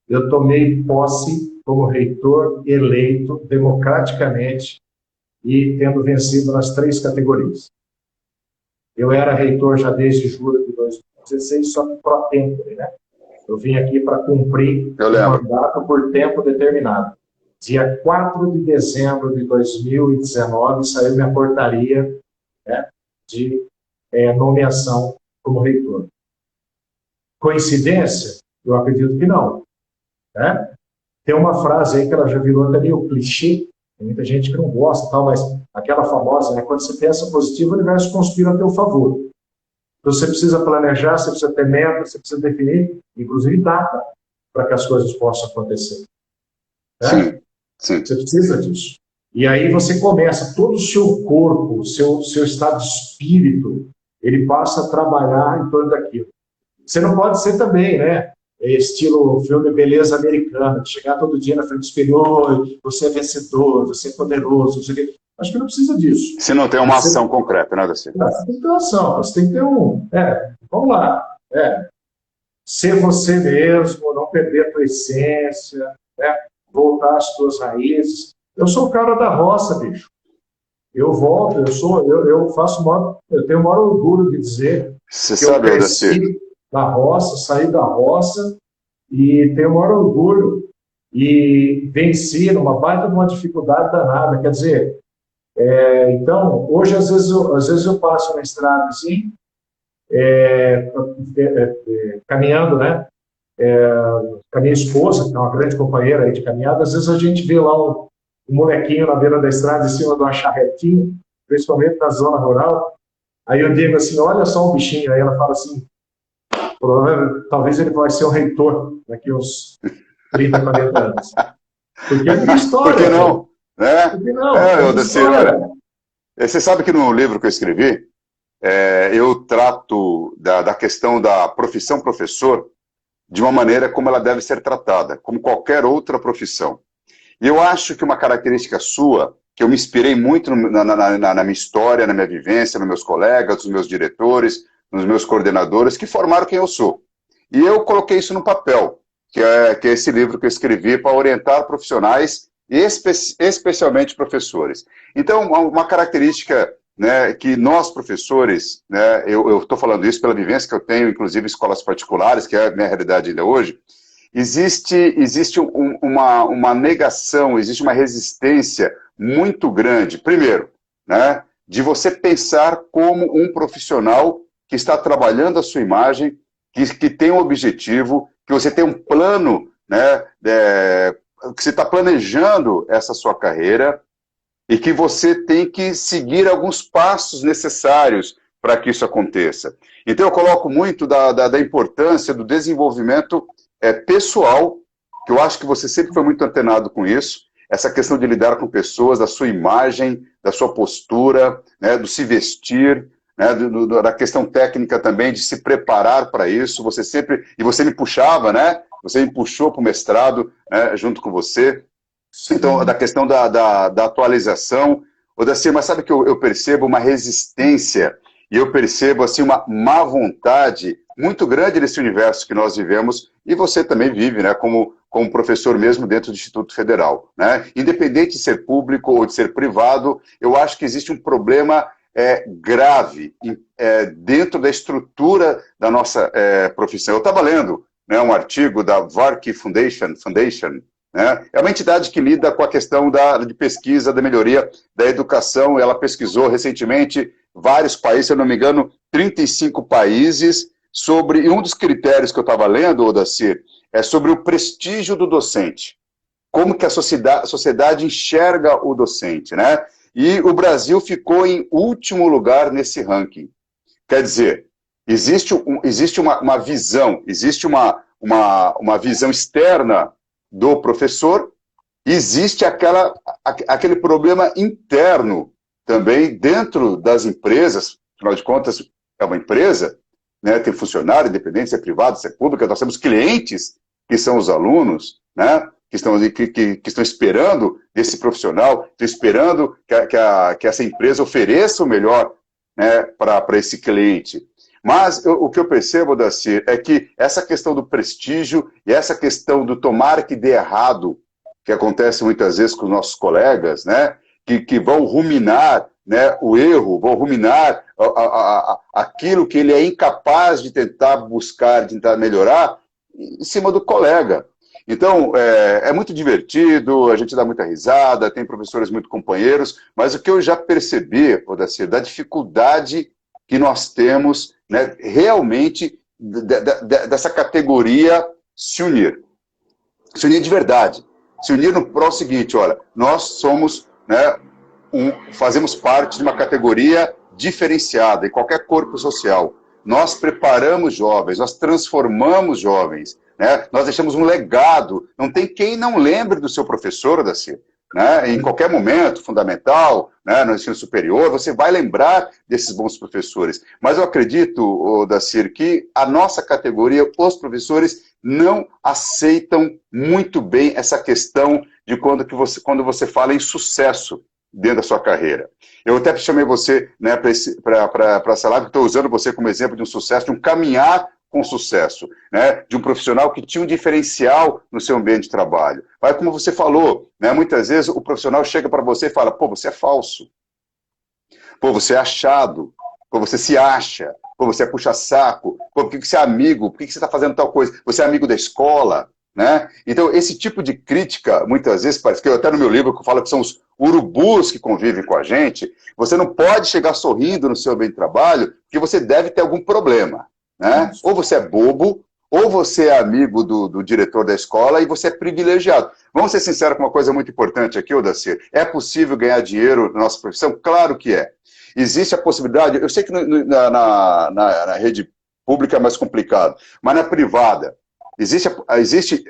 eu tomei posse como reitor eleito democraticamente e tendo vencido nas 3 categorias. Eu era reitor já desde julho de 2016, só que pró-tempore, né? Eu vim aqui para cumprir o mandato por tempo determinado. Dia 4 de dezembro de 2019, saiu minha portaria, né, de nomeação como reitor. Coincidência? Eu acredito que não. Né? Tem uma frase aí que ela já virou até meio clichê, tem muita gente que não gosta, tal, mas aquela famosa, né, quando você pensa positivo, o universo conspira a teu favor. Então você precisa planejar, você precisa ter meta, você precisa definir, inclusive data, para que as coisas possam acontecer. Né? Sim. Você precisa disso. E aí você começa, todo o seu corpo, o seu estado de espírito, ele passa a trabalhar em torno daquilo. Você não pode ser também, né? Estilo filme Beleza Americana, de chegar todo dia na frente do espelho, você é vencedor, você é poderoso, você... Acho que não precisa disso. Se não tem uma ação concreta, né, Daci? Você tem que ter uma ação, você tem que ter vamos lá, ser você mesmo, não perder a tua essência, né? Voltar às tuas raízes. Eu sou o cara da roça, bicho. Eu volto, eu faço eu tenho o maior orgulho de dizer você que sabe, eu cresci da roça, saí da roça e tenho o maior orgulho e venci numa baita de uma dificuldade danada. Quer dizer, Então, hoje, às vezes eu passo na estrada assim, caminhando, né? Com a minha esposa, que é uma grande companheira aí de caminhada, às vezes a gente vê lá um molequinho na beira da estrada, em cima de uma charretinha, principalmente na zona rural. Aí eu digo assim, olha só um bichinho. Aí ela fala assim, talvez ele vai ser o reitor daqui uns 30, 40 anos. Porque ele tem Por história, que pô. não? Né? Por que não? Tem Odacir, história. olha, você sabe que no livro que eu escrevi, eu trato da questão da profissão professor de uma maneira como ela deve ser tratada, como qualquer outra profissão. E eu acho que uma característica sua, que eu me inspirei muito na minha história, na minha vivência, nos meus colegas, nos meus diretores, nos meus coordenadores, que formaram quem eu sou. E eu coloquei isso no papel, que é esse livro que eu escrevi para orientar profissionais, especialmente professores. Então, uma característica, né, que nós professores, né, eu estou falando isso pela vivência que eu tenho, inclusive em escolas particulares, que é a minha realidade ainda hoje, existe uma negação, existe uma resistência muito grande. Primeiro, né, de você pensar como um profissional que está trabalhando a sua imagem, que tem um objetivo, que você tem um plano, né, que você está planejando essa sua carreira e que você tem que seguir alguns passos necessários para que isso aconteça. Então eu coloco muito da importância do desenvolvimento pessoal, que eu acho que você sempre foi muito antenado com isso, essa questão de lidar com pessoas, da sua imagem, da sua postura, né, do se vestir, né, da questão técnica também, de se preparar para isso. Você sempre, e você me puxava, né? Você me puxou para o mestrado, né, junto com você. Então, da questão da atualização. Odacir, mas sabe que eu percebo uma resistência e eu percebo assim, uma má vontade muito grande nesse universo que nós vivemos, e você também vive, né, como professor mesmo dentro do Instituto Federal. Né? Independente de ser público ou de ser privado, eu acho que existe um problema grave dentro da estrutura da nossa profissão. Eu estava lendo, né, um artigo da Varkey Foundation, né? É uma entidade que lida com a questão de pesquisa, da melhoria da educação. Ela pesquisou recentemente vários países, se eu não me engano, 35 países, e um dos critérios que eu estava lendo, Odacir, é sobre o prestígio do docente. Como que a sociedade enxerga o docente, né? E o Brasil ficou em último lugar nesse ranking. Quer dizer, existe uma visão, existe uma visão externa do professor, existe aquele problema interno também dentro das empresas, afinal de contas, é uma empresa, né, tem funcionário, independente se é privado, se é pública, nós temos clientes, que são os alunos, né, que estão ali, que estão esperando desse profissional, estão esperando que essa empresa ofereça o melhor, né, para esse cliente. Mas o que eu percebo, Odacir, é que essa questão do prestígio e essa questão do tomara que dê errado, que acontece muitas vezes com os nossos colegas, né, que vão ruminar, né, o erro, vão ruminar aquilo que ele é incapaz de tentar buscar, de tentar melhorar, em cima do colega. Então, é muito divertido, a gente dá muita risada, tem professores muito companheiros, mas o que eu já percebi, Odacir, da dificuldade que nós temos, né, realmente dessa categoria se unir de verdade, se unir no pró seguinte, olha, nós somos, né, fazemos parte de uma categoria diferenciada em qualquer corpo social. Nós preparamos jovens, nós transformamos jovens, né? Nós deixamos um legado. Não tem quem não lembre do seu professor, Odacir. Né? Em qualquer momento, fundamental, né, no ensino superior, você vai lembrar desses bons professores. Mas eu acredito, Odacir, que a nossa categoria, os professores, não aceitam muito bem essa questão de quando você fala em sucesso dentro da sua carreira. Eu até chamei você, né, para essa live, estou usando você como exemplo de um sucesso, de um caminhar com sucesso, né, de um profissional que tinha um diferencial no seu ambiente de trabalho. Mas como você falou, né, muitas vezes o profissional chega para você e fala, pô, você é falso, pô, você é achado, pô, você se acha, pô, você é puxa-saco, pô, por que você é amigo, por que você está fazendo tal coisa? Você é amigo da escola, né? Então, esse tipo de crítica, muitas vezes, parece que eu até no meu livro que eu falo que são os urubus que convivem com a gente, você não pode chegar sorrindo no seu ambiente de trabalho, porque você deve ter algum problema, né? Ou você é bobo, ou você é amigo do diretor da escola e você é privilegiado. Vamos ser sinceros com uma coisa muito importante aqui, Odacir. É possível ganhar dinheiro na nossa profissão? Claro que é. Existe a possibilidade, eu sei que na rede pública é mais complicado, mas na privada, existe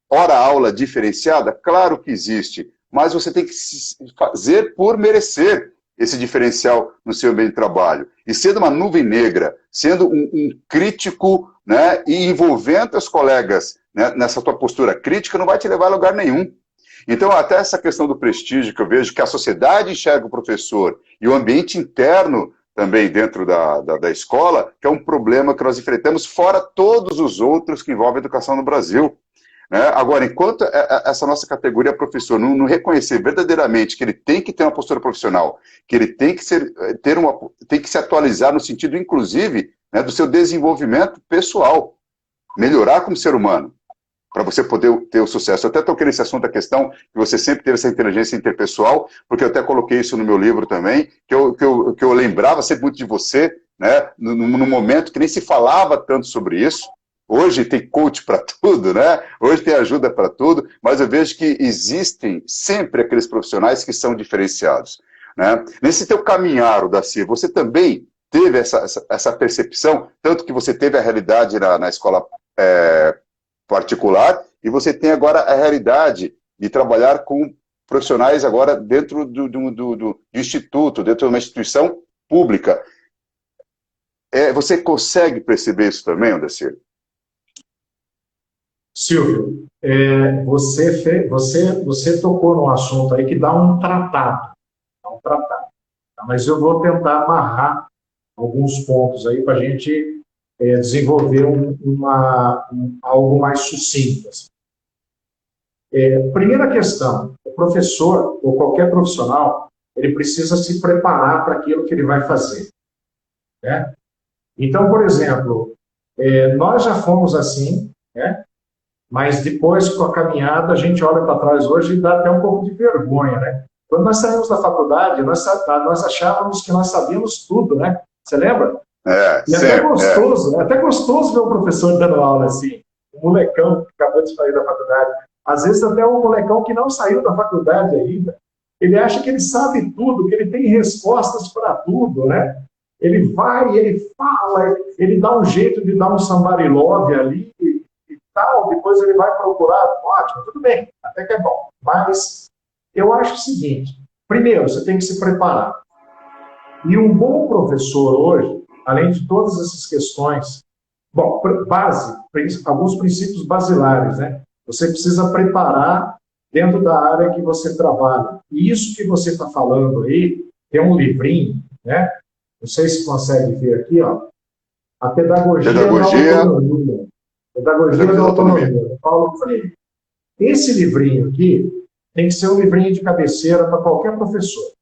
hora-aula diferenciada? Claro que existe, mas você tem que se fazer por merecer esse diferencial no seu meio de trabalho. E sendo uma nuvem negra, sendo um crítico, né, e envolvendo os colegas, né, nessa tua postura crítica, não vai te levar a lugar nenhum. Então, até essa questão do prestígio que eu vejo, que a sociedade enxerga o professor e o ambiente interno também dentro da escola, que é um problema que nós enfrentamos, fora todos os outros que envolvem a educação no Brasil. Né? Agora, enquanto essa nossa categoria professor não reconhecer verdadeiramente que ele tem que ter uma postura profissional, que ele tem que tem que se atualizar no sentido, inclusive, né, do seu desenvolvimento pessoal, melhorar como ser humano, para você poder ter o sucesso. Eu até toquei nesse assunto, a questão que você sempre teve essa inteligência interpessoal, porque eu até coloquei isso no meu livro também, que eu lembrava sempre muito de você, né, no momento que nem se falava tanto sobre isso. Hoje tem coach para tudo, né? Hoje tem ajuda para tudo, mas eu vejo que existem sempre aqueles profissionais que são diferenciados, né? Nesse teu caminhar, Odacir, você também teve essa percepção, tanto que você teve a realidade na escola particular, e você tem agora a realidade de trabalhar com profissionais agora dentro do instituto, dentro de uma instituição pública. Você consegue perceber isso também, Odacir? Silvio, você tocou num assunto aí que dá um tratado, tá? Mas eu vou tentar amarrar alguns pontos aí para a gente desenvolver algo mais sucinto. Assim. Primeira questão, o professor ou qualquer profissional, ele precisa se preparar para aquilo que ele vai fazer. Né? Então, por exemplo, nós já fomos assim, né? Mas depois, com a caminhada, a gente olha para trás hoje e dá até um pouco de vergonha, né? Quando nós saímos da faculdade, nós achávamos que nós sabíamos tudo, né? Você lembra? E até gostoso, né? Até gostoso ver um professor dando aula assim, um molecão que acabou de sair da faculdade. Às vezes até um molecão que não saiu da faculdade ainda. Ele acha que ele sabe tudo, que ele tem respostas para tudo, né? Ele vai, ele fala, ele dá um jeito de dar um somebody love ali, depois ele vai procurar, ótimo, tudo bem, até que é bom. Mas eu acho o seguinte, primeiro, você tem que se preparar. E um bom professor hoje, além de todas essas questões, bom, alguns princípios basilares, né? Você precisa preparar dentro da área que você trabalha. E isso que você está falando aí, tem um livrinho, né? Não sei se consegue ver aqui, ó. A Pedagogia da Autonomia. Pedagogia da Autonomia, Paulo Freire. Esse livrinho aqui tem que ser um livrinho de cabeceira para qualquer professor.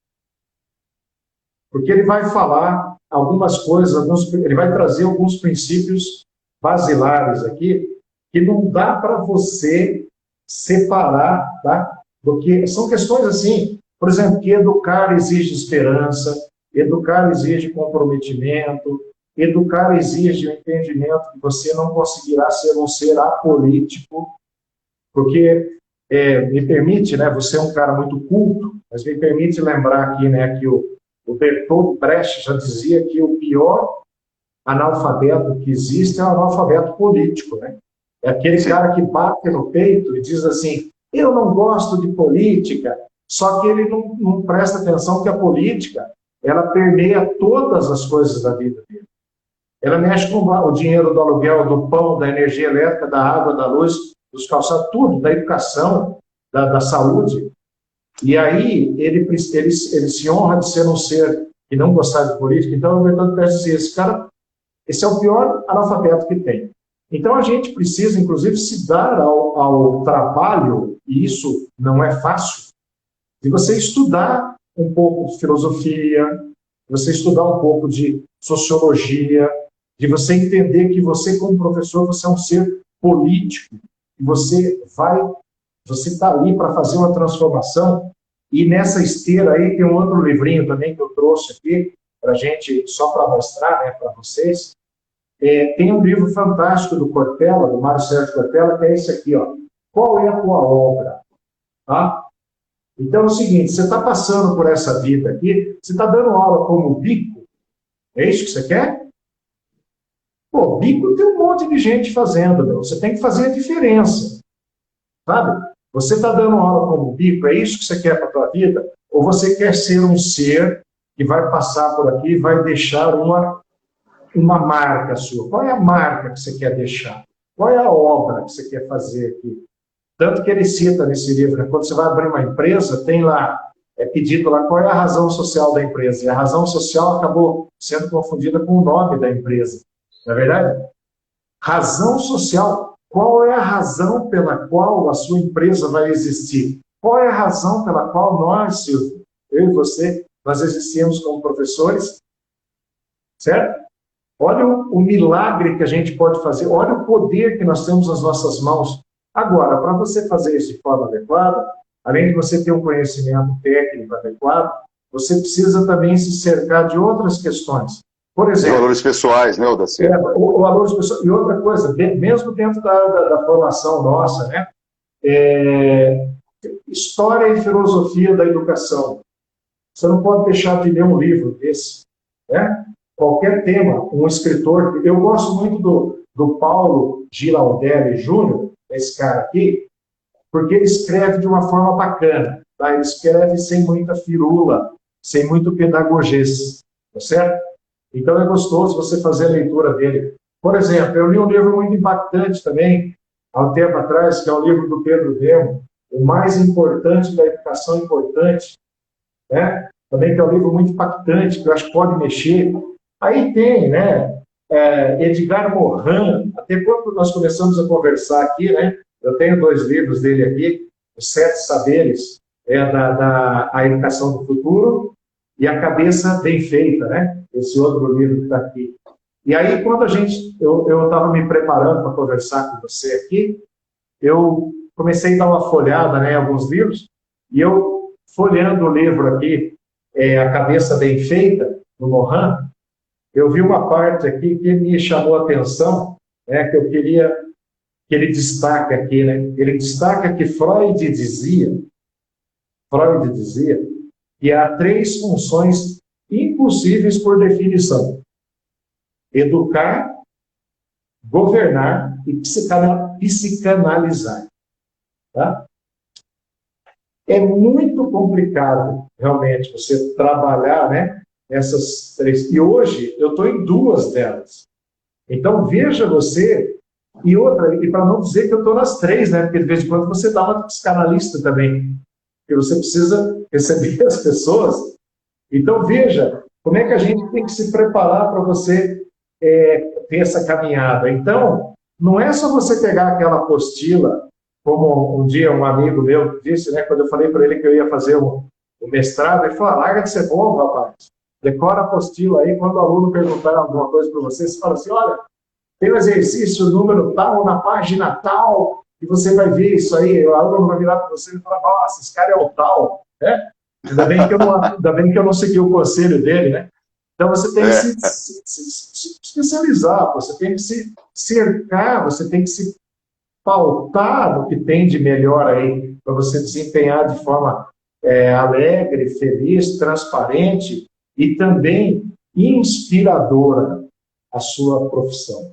Porque ele vai falar algumas coisas, ele vai trazer alguns princípios basilares aqui, que não dá para você separar, tá? Porque são questões assim, por exemplo, que educar exige esperança, educar exige comprometimento, educar exige o entendimento que você não conseguirá ser um ser apolítico, porque, me permite, né, você é um cara muito culto, mas me permite lembrar aqui, né, que o Bertolt Brecht já dizia que o pior analfabeto que existe é o analfabeto político, né? É aquele cara que bate no peito e diz assim, eu não gosto de política, só que ele não presta atenção que a política, ela permeia todas as coisas da vida dele. Ela mexe com o dinheiro do aluguel, do pão, da energia elétrica, da água, da luz, dos calçados, tudo, da educação, da saúde. E aí ele se honra de ser um ser que não gostar de política. Então, o Bertolt Brecht dizia, esse é o pior analfabeto que tem. Então, a gente precisa, inclusive, se dar ao trabalho, e isso não é fácil, de você estudar um pouco de filosofia, de você estudar um pouco de sociologia, de você entender que você, como professor, você é um ser político, e você está ali para fazer uma transformação, e nessa esteira aí tem um outro livrinho também que eu trouxe aqui, para gente, só para mostrar, né, para vocês. Tem um livro fantástico do Cortella, do Mário Sérgio Cortella, que é esse aqui, ó. Qual é a tua obra? Tá? Então é o seguinte, você está passando por essa vida aqui, você está dando aula como bico, é isso que você quer? Pô, bico tem um monte de gente fazendo, meu. Você tem que fazer a diferença, sabe? Você está dando aula como bico, é isso que você quer para a tua vida? Ou você quer ser um ser que vai passar por aqui e vai deixar uma marca sua? Qual é a marca que você quer deixar? Qual é a obra que você quer fazer aqui? Tanto que ele cita nesse livro, né? Quando você vai abrir uma empresa, tem lá, pedido lá qual é a razão social da empresa. E a razão social acabou sendo confundida com o nome da empresa. Não é verdade? Razão social. Qual é a razão pela qual a sua empresa vai existir? Qual é a razão pela qual nós, Silvio, eu e você, nós existimos como professores? Certo? Olha o milagre que a gente pode fazer. Olha o poder que nós temos nas nossas mãos. Agora, para você fazer isso de forma adequada, além de você ter um conhecimento técnico adequado, você precisa também se cercar de outras questões. Por exemplo... Os valores pessoais, né, Odacir? O valores pessoais. E outra coisa, mesmo dentro da formação nossa, né? História e filosofia da educação. Você não pode deixar de ler um livro desse, né? Qualquer tema, um escritor... Eu gosto muito do Paulo Giraldelli Júnior, esse cara aqui, porque ele escreve de uma forma bacana, tá? Ele escreve sem muita firula, sem muito pedagogês, tá certo? Então é gostoso você fazer a leitura dele. Por exemplo, eu li um livro muito impactante também, há um tempo atrás, que é o livro do Pedro Demo, O Mais Importante da Educação Importante, né? Também que é um livro muito impactante, que eu acho que pode mexer. Aí tem, né, Edgar Morin, até quando nós começamos a conversar aqui, né, eu tenho 2 livros dele aqui, Os 7 Saberes, a Educação do Futuro, e A Cabeça Bem Feita, né, esse outro livro que está aqui. E aí, quando eu estava me preparando para conversar com você aqui, eu comecei a dar uma folhada, né, em alguns livros, e eu, folheando o livro aqui, A Cabeça Bem Feita, do Morin, eu vi uma parte aqui que me chamou a atenção, né, que eu queria que ele destaque aqui, né? Ele destaca que Freud dizia que há 3 funções impossíveis por definição: educar, governar e psicanalizar. Tá? É muito complicado, realmente, você trabalhar, né, essas 3. E hoje eu estou em 2 delas. Então, veja você... E outra, e para não dizer que eu estou nas 3, né? Porque de vez em quando você dá uma psicanalista também. Porque você precisa receber as pessoas. Então, veja como é que a gente tem que se preparar para você ter essa caminhada. Então, não é só você pegar aquela apostila, como um dia um amigo meu disse, né? Quando eu falei para ele que eu ia fazer o mestrado, ele falou: larga de ser bobo, rapaz. Decora a apostila aí, quando o aluno perguntar alguma coisa para você, você fala assim: olha, tem um exercício número tal, na página tal, e você vai ver isso aí, o aluno vai virar para você e falar: nossa, esse cara é o tal, né? Ainda bem que eu não segui o conselho dele, né? Então você tem que se especializar, você tem que se cercar, você tem que se pautar no que tem de melhor aí, para você desempenhar de forma alegre, feliz, transparente e também inspiradora a sua profissão.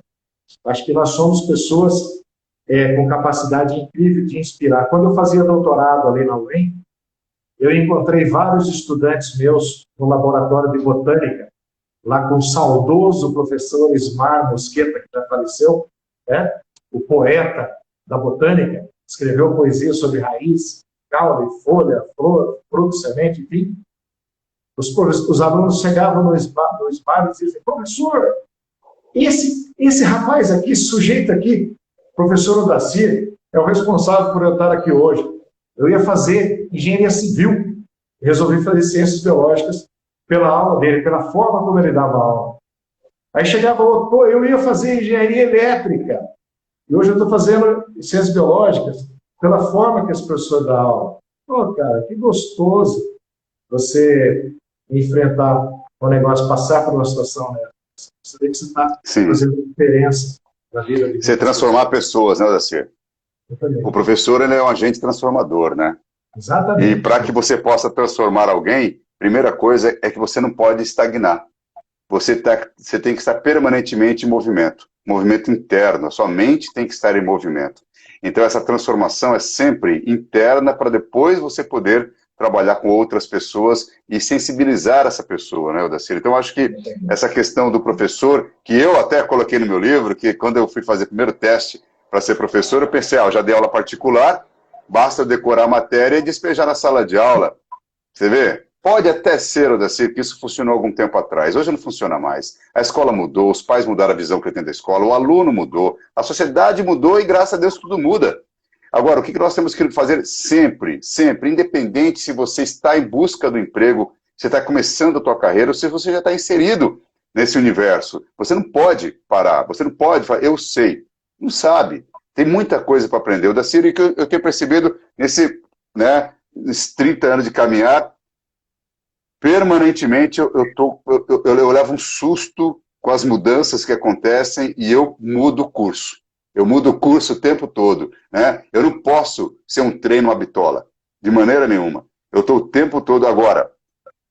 Acho que nós somos pessoas com capacidade incrível de inspirar. Quando eu fazia doutorado ali na UEM, eu encontrei vários estudantes meus no laboratório de botânica, lá com o saudoso professor Ismar Mosqueta, que já faleceu, né? O poeta da botânica, escreveu poesia sobre raiz, caule, folha, flor, fruto, semente, enfim. Os alunos chegavam no Ismar e diziam: professor, esse rapaz aqui, esse sujeito aqui, professor Odacir, é o responsável por eu estar aqui hoje. Eu ia fazer engenharia civil, resolvi fazer ciências biológicas pela aula dele, pela forma como ele dava aula. Aí chegava outro: pô, eu ia fazer engenharia elétrica. E hoje eu estou fazendo ciências biológicas pela forma que esse professor dá aula. Pô, cara, que gostoso você enfrentar um negócio, passar por uma situação, né? Você vê que você está Sim. fazendo diferença na vida de Você muitas pessoas. transformar pessoas, né, Odacir? Eu O também. professor, ele é um agente transformador, né? E para Exatamente. que você possa transformar alguém, primeira coisa é que você não pode estagnar. Você tem que estar permanentemente em movimento, movimento interno. A sua mente tem que estar em movimento. Então, essa transformação é sempre interna para depois você poder trabalhar com outras pessoas e sensibilizar essa pessoa, né, Odacir? Então, acho que essa questão do professor, que eu até coloquei no meu livro, que quando eu fui fazer o primeiro teste para ser professor, eu pensei, eu já dei aula particular, basta eu decorar a matéria e despejar na sala de aula. Você vê? Pode até ser, Odacir, que isso funcionou algum tempo atrás. Hoje não funciona mais. A escola mudou, os pais mudaram a visão que tem da escola, o aluno mudou, a sociedade mudou e, graças a Deus, tudo muda. Agora, o que nós temos que fazer sempre, sempre, independente se você está em busca do emprego, se está começando a tua carreira, ou se você já está inserido nesse universo, você não pode parar, você não pode falar, eu sei. Não sabe. Tem muita coisa para aprender. Odacir, e que eu tenho percebido nesses 30 anos de caminhar, permanentemente eu levo um susto com as mudanças que acontecem e eu mudo o curso. Eu mudo o curso o tempo todo. Né? Eu não posso ser um treino à bitola, de maneira nenhuma. Eu estou o tempo todo agora.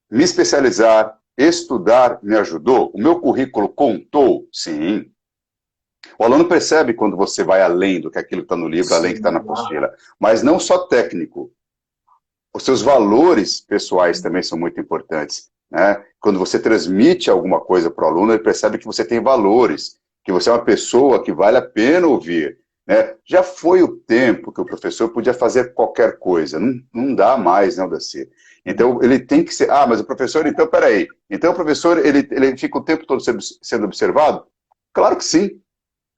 Me especializar, estudar, me ajudou? O meu currículo contou? Sim. O aluno percebe quando você vai além do que aquilo que está no livro, além do que está na Sim, apostila. Mas não só técnico. Os seus valores pessoais também são muito importantes. Né? Quando você transmite alguma coisa para o aluno, ele percebe que você tem valores, que você é uma pessoa que vale a pena ouvir. Né? Já foi o tempo que o professor podia fazer qualquer coisa. Não, não dá mais, né, Odacir? Então, ele tem que ser... Ah, mas o professor, então, peraí. Então, o professor, ele fica o tempo todo sendo observado? Claro que sim.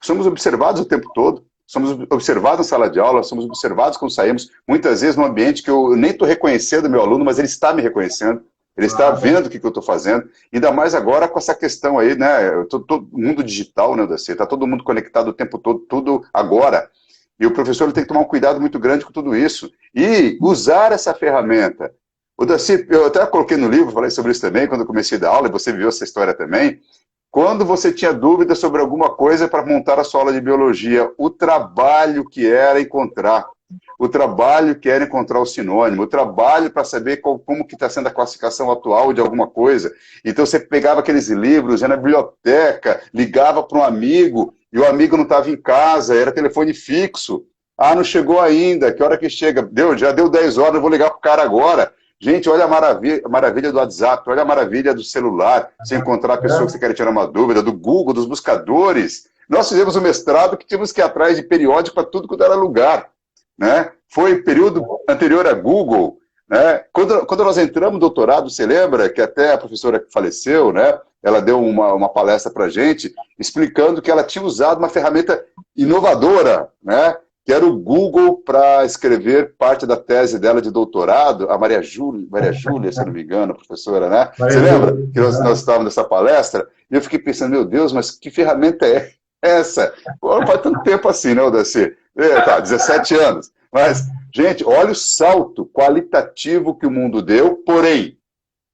Somos observados o tempo todo. Somos observados na sala de aula, somos observados quando saímos, muitas vezes num ambiente que eu nem estou reconhecendo o meu aluno, mas ele está me reconhecendo, ele está claro. vendo o que eu estou fazendo, ainda mais agora com essa questão aí, né, todo mundo digital, né, Daci, está todo mundo conectado o tempo todo, tudo agora, e o professor ele tem que tomar um cuidado muito grande com tudo isso, e usar essa ferramenta. O Daci, eu até coloquei no livro, falei sobre isso também, quando eu comecei a dar aula, e você viu essa história também, quando você tinha dúvida sobre alguma coisa para montar a sua aula de biologia, o trabalho que era encontrar, o trabalho que era encontrar o sinônimo, o trabalho para saber como que está sendo a classificação atual de alguma coisa. Então você pegava aqueles livros, ia na biblioteca, ligava para um amigo, e o amigo não estava em casa, era telefone fixo. Ah, não chegou ainda, que hora que chega? Já deu 10 horas, eu vou ligar para o cara agora. Gente, olha a maravilha do WhatsApp, olha a maravilha do celular, você encontrar a pessoa que você É, quer tirar uma dúvida, do Google, dos buscadores. Nós fizemos um mestrado que tínhamos que ir atrás de periódico para tudo quanto era lugar. Né? Foi período anterior a Google. Né? Quando nós entramos no doutorado, você lembra que até a professora que faleceu, né? Ela deu uma palestra para a gente, explicando que ela tinha usado uma ferramenta inovadora, né? Que era o Google para escrever parte da tese dela de doutorado, a Maria Júlia, se eu não me engano, a professora, né? Você Maria lembra Júlia, que nós estávamos nessa palestra? E eu fiquei pensando, meu Deus, mas que ferramenta é essa? Pô, não faz tanto tempo assim, né, Odacir? Tá, 17 anos. Mas, gente, olha o salto qualitativo que o mundo deu, porém,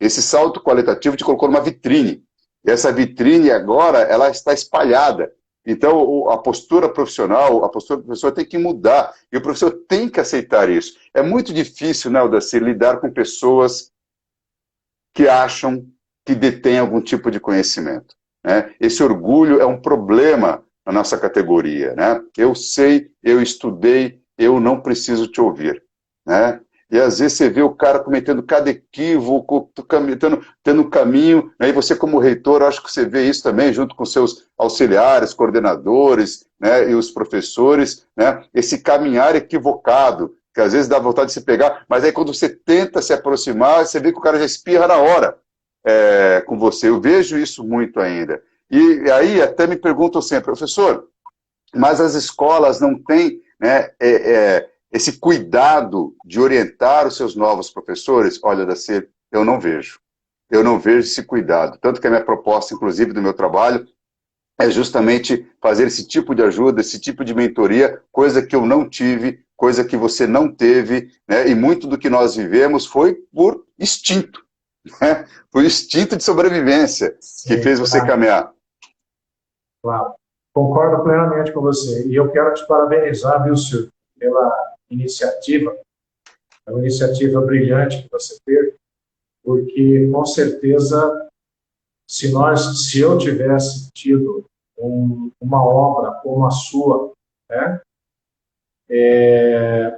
esse salto qualitativo te colocou numa vitrine. E essa vitrine agora, ela está espalhada. Então, a postura profissional, a postura do professor tem que mudar. E o professor tem que aceitar isso. É muito difícil, né, Odacir, lidar com pessoas que acham que detêm algum tipo de conhecimento. Né? Esse orgulho é um problema na nossa categoria. Né? Eu sei, eu estudei, eu não preciso te ouvir. Né? E às vezes você vê o cara cometendo cada equívoco, tendo um caminho, né? E você como reitor, acho que você vê isso também, junto com seus auxiliares, coordenadores, né? E os professores, né? Esse caminhar equivocado, que às vezes dá vontade de se pegar, mas aí quando você tenta se aproximar, você vê que o cara já espirra na hora com você. Eu vejo isso muito ainda. E aí até me perguntam sempre, professor, mas as escolas não têm, né, esse cuidado de orientar os seus novos professores? Olha, Daci, eu não vejo. Eu não vejo esse cuidado. Tanto que a minha proposta, inclusive, do meu trabalho, é justamente fazer esse tipo de ajuda, esse tipo de mentoria, coisa que eu não tive, coisa que você não teve, né? E muito do que nós vivemos foi por instinto, né? Por instinto de sobrevivência que Sim, fez você caminhar. claro. Concordo plenamente com você. E eu quero te parabenizar, viu, Silvio, pela iniciativa, é uma iniciativa brilhante que você teve, porque, com certeza, se eu tivesse tido uma obra como a sua, né,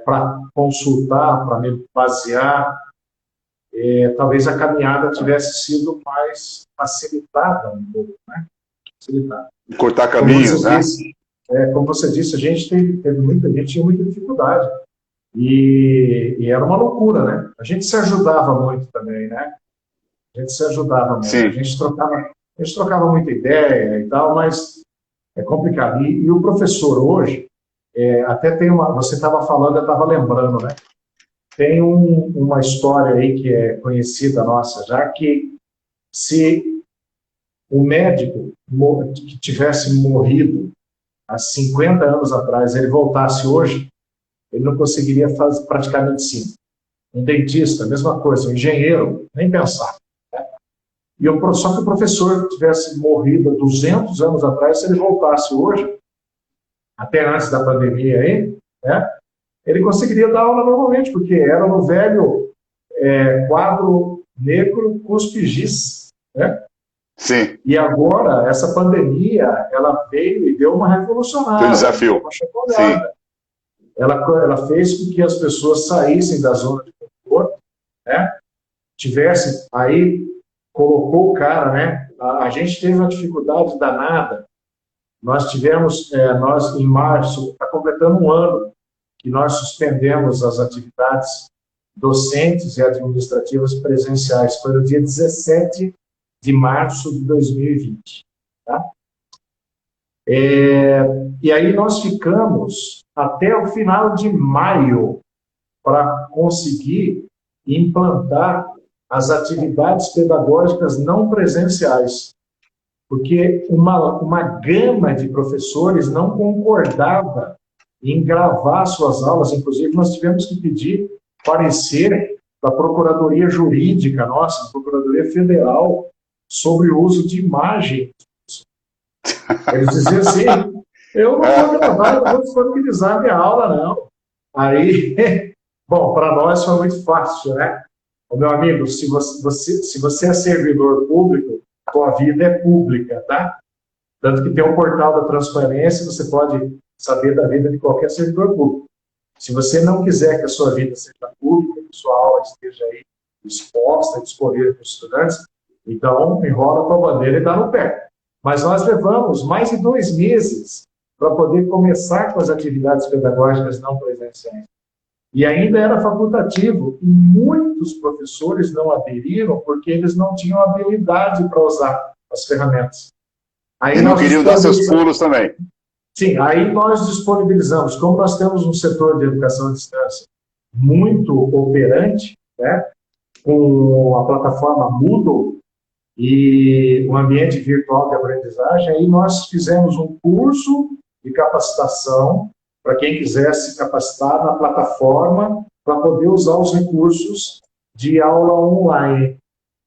para consultar, para me basear, talvez a caminhada tivesse sido mais facilitada um pouco, né? Facilitada. Cortar Como você caminhos, né? disse, a gente a gente tinha muita dificuldade. E era uma loucura, né? A gente se ajudava muito também, né? A gente se ajudava muito. Sim. A gente trocava muita ideia e tal, mas é complicado. E o professor hoje, até tem uma. Você estava falando, eu estava lembrando, né? Tem uma história aí que é conhecida nossa, já que se o médico que tivesse morrido há 50 anos atrás, ele voltasse hoje, ele não conseguiria praticar medicina. Um dentista, mesma coisa. Um engenheiro, nem pensar. Né? Só que o professor tivesse morrido há 200 anos atrás, se ele voltasse hoje, até antes da pandemia aí, né, ele conseguiria dar aula normalmente, porque era no velho quadro negro cuspe giz, né? Sim. E agora, essa pandemia, ela veio e deu uma Tem um revolucionada, deu desafio. uma Sim. chacoalhada. Ela fez com que as pessoas saíssem da zona de conforto, né? Tivesse aí, colocou o cara, né? A gente teve uma dificuldade danada. Nós tivemos, nós em março, está completando um ano que nós suspendemos as atividades docentes e administrativas presenciais. Foi no dia 17 de março de 2020. Tá? E aí nós ficamos até o final de maio para conseguir implantar as atividades pedagógicas não presenciais, porque uma gama de professores não concordava em gravar suas aulas. Inclusive, nós tivemos que pedir parecer da Procuradoria Jurídica nossa, da Procuradoria Federal, sobre o uso de imagem. Eles diziam assim, eu não vou gravar, eu não vou disponibilizar minha aula, não. Aí, bom, para nós foi muito fácil, né? O meu amigo, se você é servidor público, a tua vida é pública, tá? Tanto que tem um portal da transparência, você pode saber da vida de qualquer servidor público. Se você não quiser que a sua vida seja pública, que a sua aula esteja aí exposta, disponível para os estudantes, então enrola a tua bandeira e dá no pé. Mas nós levamos mais de 2 meses para poder começar com as atividades pedagógicas não presenciais. E ainda era facultativo, e muitos professores não aderiram porque eles não tinham habilidade para usar as ferramentas. Aí E não nós queriam dar seus pulos também. Sim, aí nós disponibilizamos, como nós temos um setor de educação à distância muito operante, né, com a plataforma Moodle e o ambiente virtual de aprendizagem, aí nós fizemos um curso de capacitação para quem quisesse capacitar na plataforma para poder usar os recursos de aula online.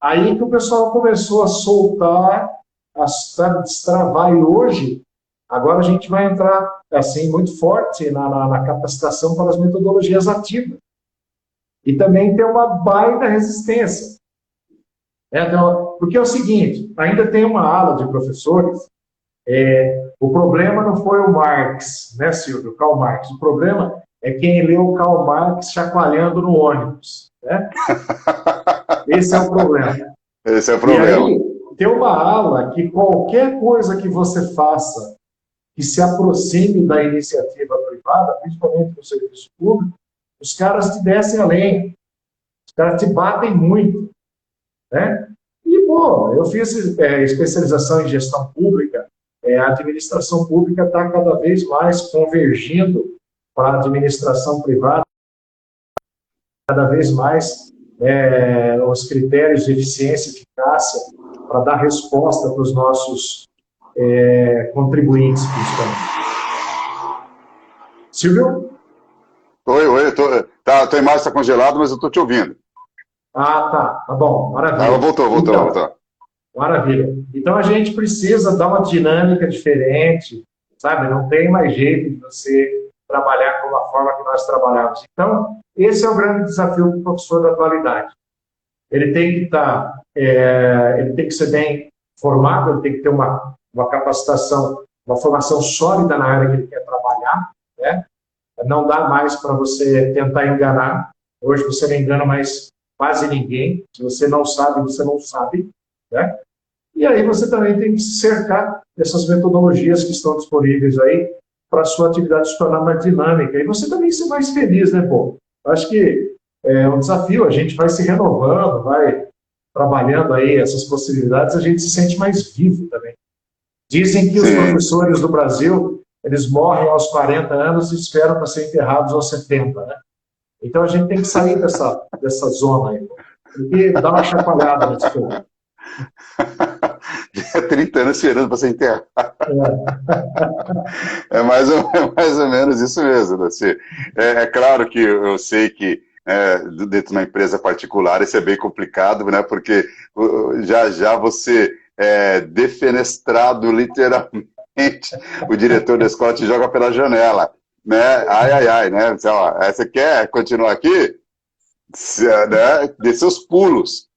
Aí que o pessoal começou a soltar, a destravar, e hoje, agora a gente vai entrar assim muito forte na capacitação para as metodologias ativas. E também tem uma baita resistência. Porque é o seguinte, ainda tem uma ala de professores, o problema não foi o Marx, né, Silvio, Karl Marx, o problema é quem leu Karl Marx chacoalhando no ônibus, né? Esse é o problema. Esse é o problema. E aí, tem uma ala que qualquer coisa que você faça que se aproxime da iniciativa privada, principalmente no serviço público, os caras te descem além, os caras te batem muito, né? E, pô, eu fiz especialização em gestão pública, a administração pública está cada vez mais convergindo para a administração privada, cada vez mais os critérios de eficiência e eficácia para dar resposta para os nossos contribuintes, principalmente. Silvio? Oi, tua imagem está congelada, mas eu estou te ouvindo. Ah, tá bom, Ah, maravilha. Então, voltou. maravilha. Então a gente precisa dar uma dinâmica diferente, sabe? Não tem mais jeito de você trabalhar como a forma que nós trabalhamos. Então, esse é o grande desafio do professor da atualidade. Ele tem que ele tem que ser bem formado, ele tem que ter uma capacitação, uma formação sólida na área que ele quer trabalhar, né? Não dá mais para você tentar enganar. Hoje você não engana mais quase ninguém. Se você não sabe, você não sabe, né? E aí você também tem que se cercar dessas metodologias que estão disponíveis aí para a sua atividade se tornar mais dinâmica. E você também ser mais feliz, né, pô? Eu acho que é um desafio, a gente vai se renovando, vai trabalhando aí essas possibilidades, a gente se sente mais vivo também. Dizem que os Sim. professores do Brasil, eles morrem aos 40 anos e esperam para ser enterrados aos 70, né? Então a gente tem que sair dessa zona aí, porque dá uma chacoalhada nesse povo. 30 anos esperando para ser enterrado. É mais ou menos isso mesmo, Daci. É claro que eu sei que dentro de uma empresa particular isso é bem complicado, né? Porque já já você é defenestrado literalmente, o diretor da escola te joga pela janela, né? Ai, né? Você quer continuar aqui? Né? Dê seus pulos.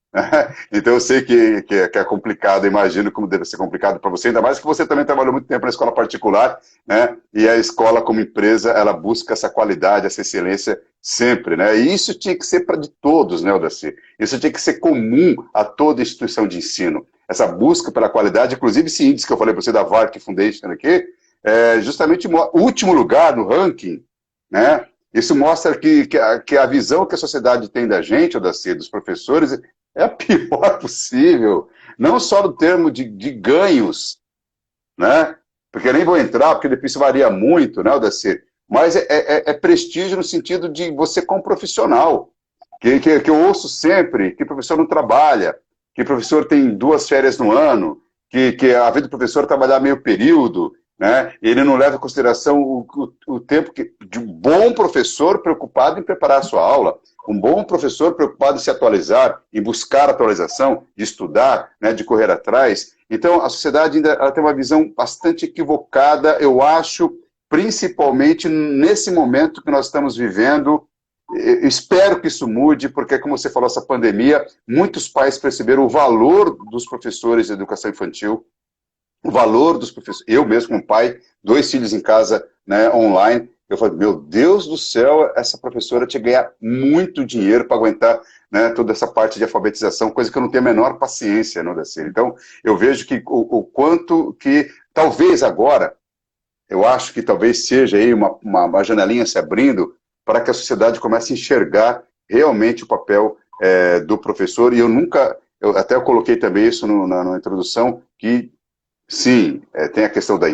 Então eu sei que é complicado, imagino como deve ser complicado para você, ainda mais que você também trabalhou muito tempo na escola particular, né? E a escola como empresa, ela busca essa qualidade, essa excelência sempre, né? E isso tinha que ser para de todos, né, Odaci? Isso tinha que ser comum a toda instituição de ensino. Essa busca pela qualidade, inclusive esse índice que eu falei para você da VARC Foundation aqui, é justamente o último lugar no ranking, né? Isso mostra que a visão que a sociedade tem da gente, Odaci, dos professores, é a pior possível. Não só no termo de ganhos, né? Porque eu nem vou entrar, porque depois isso varia muito, né, Odaci? Mas é prestígio no sentido de você como profissional. Que eu ouço sempre que o professor não trabalha, que o professor tem 2 férias no ano, que a vida do professor é trabalhar meio período, né? Ele não leva em consideração o tempo de um bom professor preocupado em preparar a sua aula, um bom professor preocupado em se atualizar, em buscar atualização, de estudar, né, de correr atrás. Então, a sociedade ainda ela tem uma visão bastante equivocada, eu acho, principalmente nesse momento que nós estamos vivendo. Eu espero que isso mude, porque, como você falou, essa pandemia, muitos pais perceberam o valor dos professores de educação infantil, o valor dos professores. Eu mesmo, como pai, 2 filhos em casa, né, online, eu falei, meu Deus do céu, essa professora tinha que ganhar muito dinheiro para aguentar, né, toda essa parte de alfabetização, coisa que eu não tenho a menor paciência, não, Daci. Então, eu vejo que o quanto que, talvez agora, eu acho que talvez seja aí uma janelinha se abrindo para que a sociedade comece a enxergar realmente o papel do professor. E eu até coloquei também isso na introdução, que sim, tem a questão da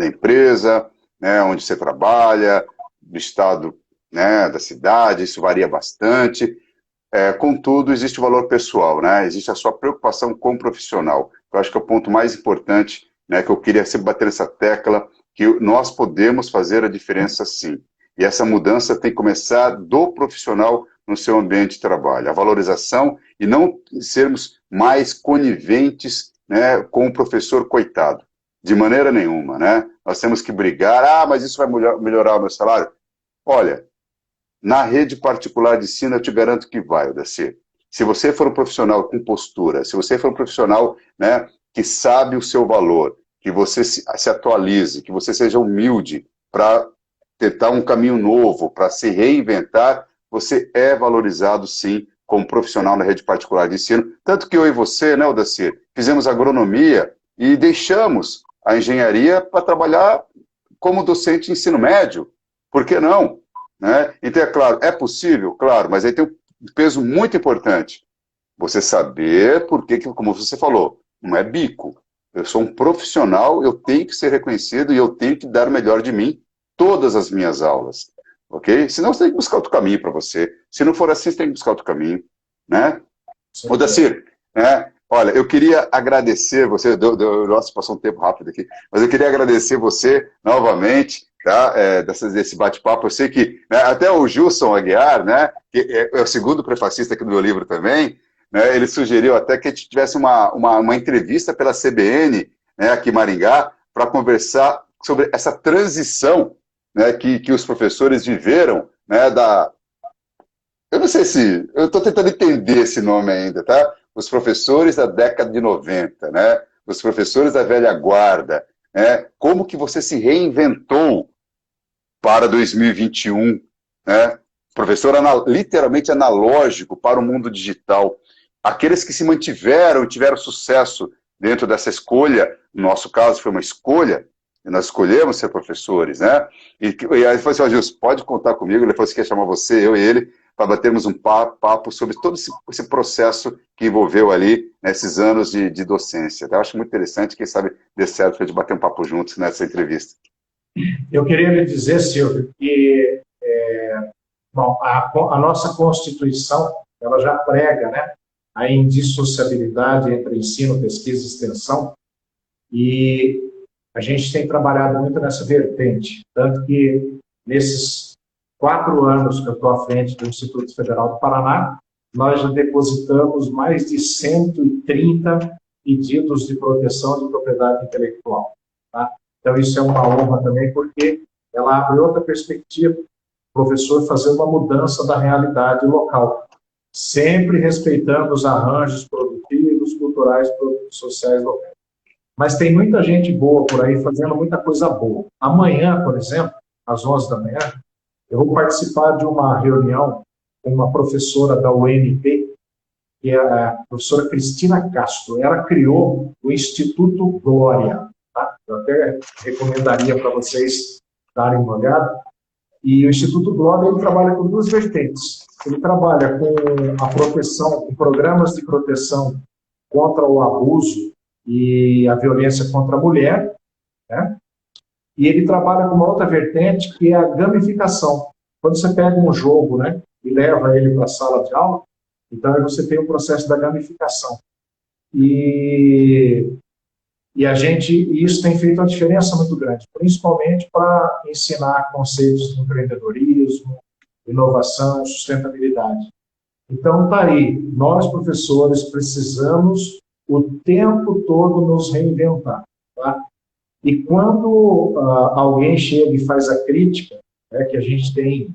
empresa, né, onde você trabalha, do estado, né, da cidade, isso varia bastante. Contudo, existe o valor pessoal, né? Existe a sua preocupação com o profissional. Eu acho que é o ponto mais importante, né, que eu queria sempre bater nessa tecla, que nós podemos fazer a diferença sim. E essa mudança tem que começar do profissional no seu ambiente de trabalho. A valorização e não sermos mais coniventes, né, com o professor coitado. De maneira nenhuma, né? Nós temos que brigar, mas isso vai melhorar o meu salário? Olha, na rede particular de ensino, eu te garanto que vai, Odaci. Se você for um profissional com postura, se você for um profissional, né, que sabe o seu valor, que você se atualize, que você seja humilde para tentar um caminho novo, para se reinventar, você é valorizado, sim, como profissional na rede particular de ensino. Tanto que eu e você, né, Odaci, fizemos agronomia e deixamos a engenharia para trabalhar como docente de ensino médio. Por que não? Né? Então, é claro, é possível? Claro, mas aí tem um peso muito importante. Você saber por que, como você falou, não é bico. Eu sou um profissional, eu tenho que ser reconhecido e eu tenho que dar o melhor de mim todas as minhas aulas. Ok? Senão você tem que buscar outro caminho para você. Se não for assim, você tem que buscar outro caminho. Né? Ô, Dacir, né? Olha, eu queria agradecer você, nossa, passou um tempo rápido aqui, mas eu queria agradecer você novamente, tá? Desse bate-papo. Eu sei que, né, até o Gilson Aguiar, né, que é o segundo prefacista aqui do meu livro também, né, ele sugeriu até que a gente tivesse uma entrevista pela CBN, né, aqui em Maringá, para conversar sobre essa transição, né, que os professores viveram, né, eu não sei se... Eu estou tentando entender esse nome ainda, tá? Os professores da década de 90, né? Os professores da velha guarda, né? Como que você se reinventou para 2021, né? Professor literalmente analógico para o mundo digital. Aqueles que se mantiveram e tiveram sucesso dentro dessa escolha, no nosso caso foi uma escolha, nós escolhemos ser professores, né? E aí ele falou assim, Gilson, pode contar comigo, ele falou assim, quer chamar você, eu e ele, para batermos um papo sobre todo esse processo que envolveu ali nesses anos de docência. Eu acho muito interessante, quem sabe dê certo para a gente bater um papo juntos nessa entrevista. Eu queria lhe dizer, Silvio, que bom, a nossa Constituição ela já prega, né, a indissociabilidade entre ensino, pesquisa e extensão, e a gente tem trabalhado muito nessa vertente, tanto que nesses 4 anos que eu estou à frente do Instituto Federal do Paraná, nós já depositamos mais de 130 pedidos de proteção de propriedade intelectual. Tá? Então, isso é uma honra também, porque ela abre outra perspectiva, o professor fazer uma mudança da realidade local, sempre respeitando os arranjos produtivos, culturais, sociais locais. Mas tem muita gente boa por aí fazendo muita coisa boa. Amanhã, por exemplo, às 11 da manhã, eu vou participar de uma reunião com uma professora da UNP, que é a professora Cristina Castro. Ela criou o Instituto Glória. Tá? Eu até recomendaria para vocês darem uma olhada. E o Instituto Glória ele trabalha com 2 vertentes. Ele trabalha com a proteção, com programas de proteção contra o abuso e a violência contra a mulher, né? E ele trabalha com uma outra vertente, que é a gamificação. Quando você pega um jogo, né, e leva ele para a sala de aula, então aí você tem o processo da gamificação. E isso tem feito uma diferença muito grande, principalmente para ensinar conceitos de empreendedorismo, inovação, sustentabilidade. Então, tá aí, nós professores precisamos o tempo todo nos reinventar, tá? E quando alguém chega e faz a crítica, né, que a gente tem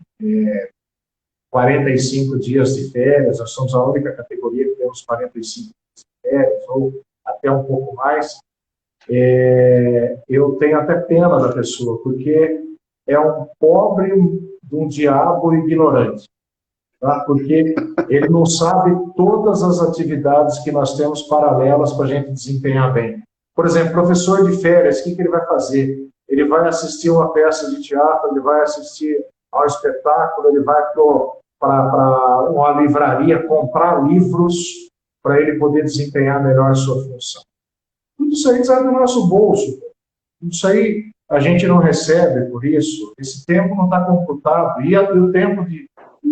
45 dias de férias, nós somos a única categoria que temos 45 dias de férias, ou até um pouco mais, eu tenho até pena da pessoa, porque é um pobre de um diabo ignorante, tá? Porque ele não sabe todas as atividades que nós temos paralelas para a gente desempenhar bem. Por exemplo, professor de férias, o que ele vai fazer? Ele vai assistir uma peça de teatro, ele vai assistir ao espetáculo, ele vai para uma livraria comprar livros para ele poder desempenhar melhor a sua função. Tudo isso aí sai do nosso bolso. Tudo isso aí a gente não recebe por isso. Esse tempo não está computado. E o tempo de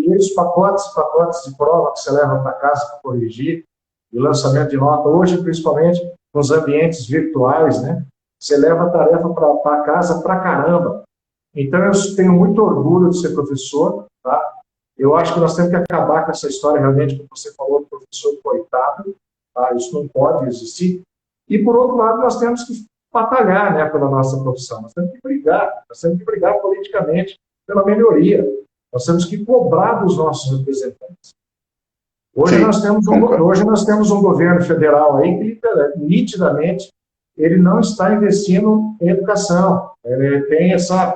os pacotes e pacotes de prova que você leva para casa para corrigir, e lançamento de nota, hoje principalmente nos ambientes virtuais, né? Você leva a tarefa para casa para caramba. Então eu tenho muito orgulho de ser professor, tá? Eu acho que nós temos que acabar com essa história realmente que você falou do professor coitado, tá? Isso não pode existir. E por outro lado nós temos que batalhar, né, pela nossa profissão. Nós temos que brigar politicamente pela melhoria. Nós temos que cobrar dos nossos representantes. Hoje, nós temos um governo federal aí que, nitidamente, ele não está investindo em educação. Ele tem essa...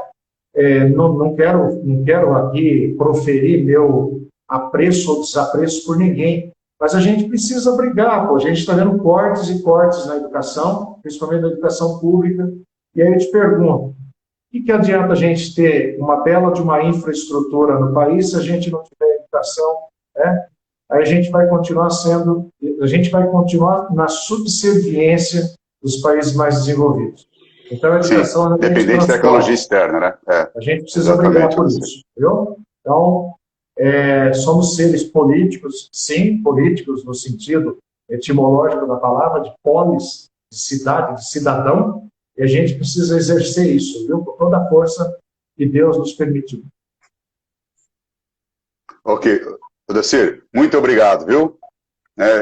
não quero aqui proferir meu apreço ou desapreço por ninguém, mas a gente precisa brigar. A gente está vendo cortes e cortes na educação, principalmente na educação pública, e aí eu te pergunto, o que adianta a gente ter uma bela de uma infraestrutura no país se a gente não tiver educação, né? Aí a gente vai continuar na subserviência dos países mais desenvolvidos. Então a educação... Sim, dependente da tecnologia externa, né? A gente precisa brigar por isso, viu? Então, somos seres políticos, sim, políticos no sentido etimológico da palavra, de polis, de cidade, de cidadão, e a gente precisa exercer isso, viu? Com toda a força que Deus nos permitiu. Ok. Odacir, muito obrigado, viu?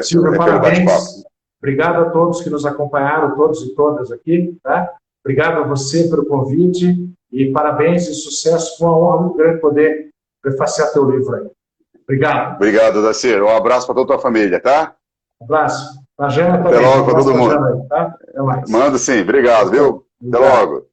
Silvio, Pelo parabéns. bate-papo. Obrigado a todos que nos acompanharam, todos e todas aqui, tá? Obrigado a você pelo convite e parabéns e sucesso. Foi uma honra muito grande poder prefaciar teu livro aí. Obrigado. Obrigado, Odacir. Um abraço para toda a tua família, tá? Um abraço. Pra Jana Até também. logo para todo mundo. Aí, tá? Até mais. Manda sim. Obrigado, viu? Até logo.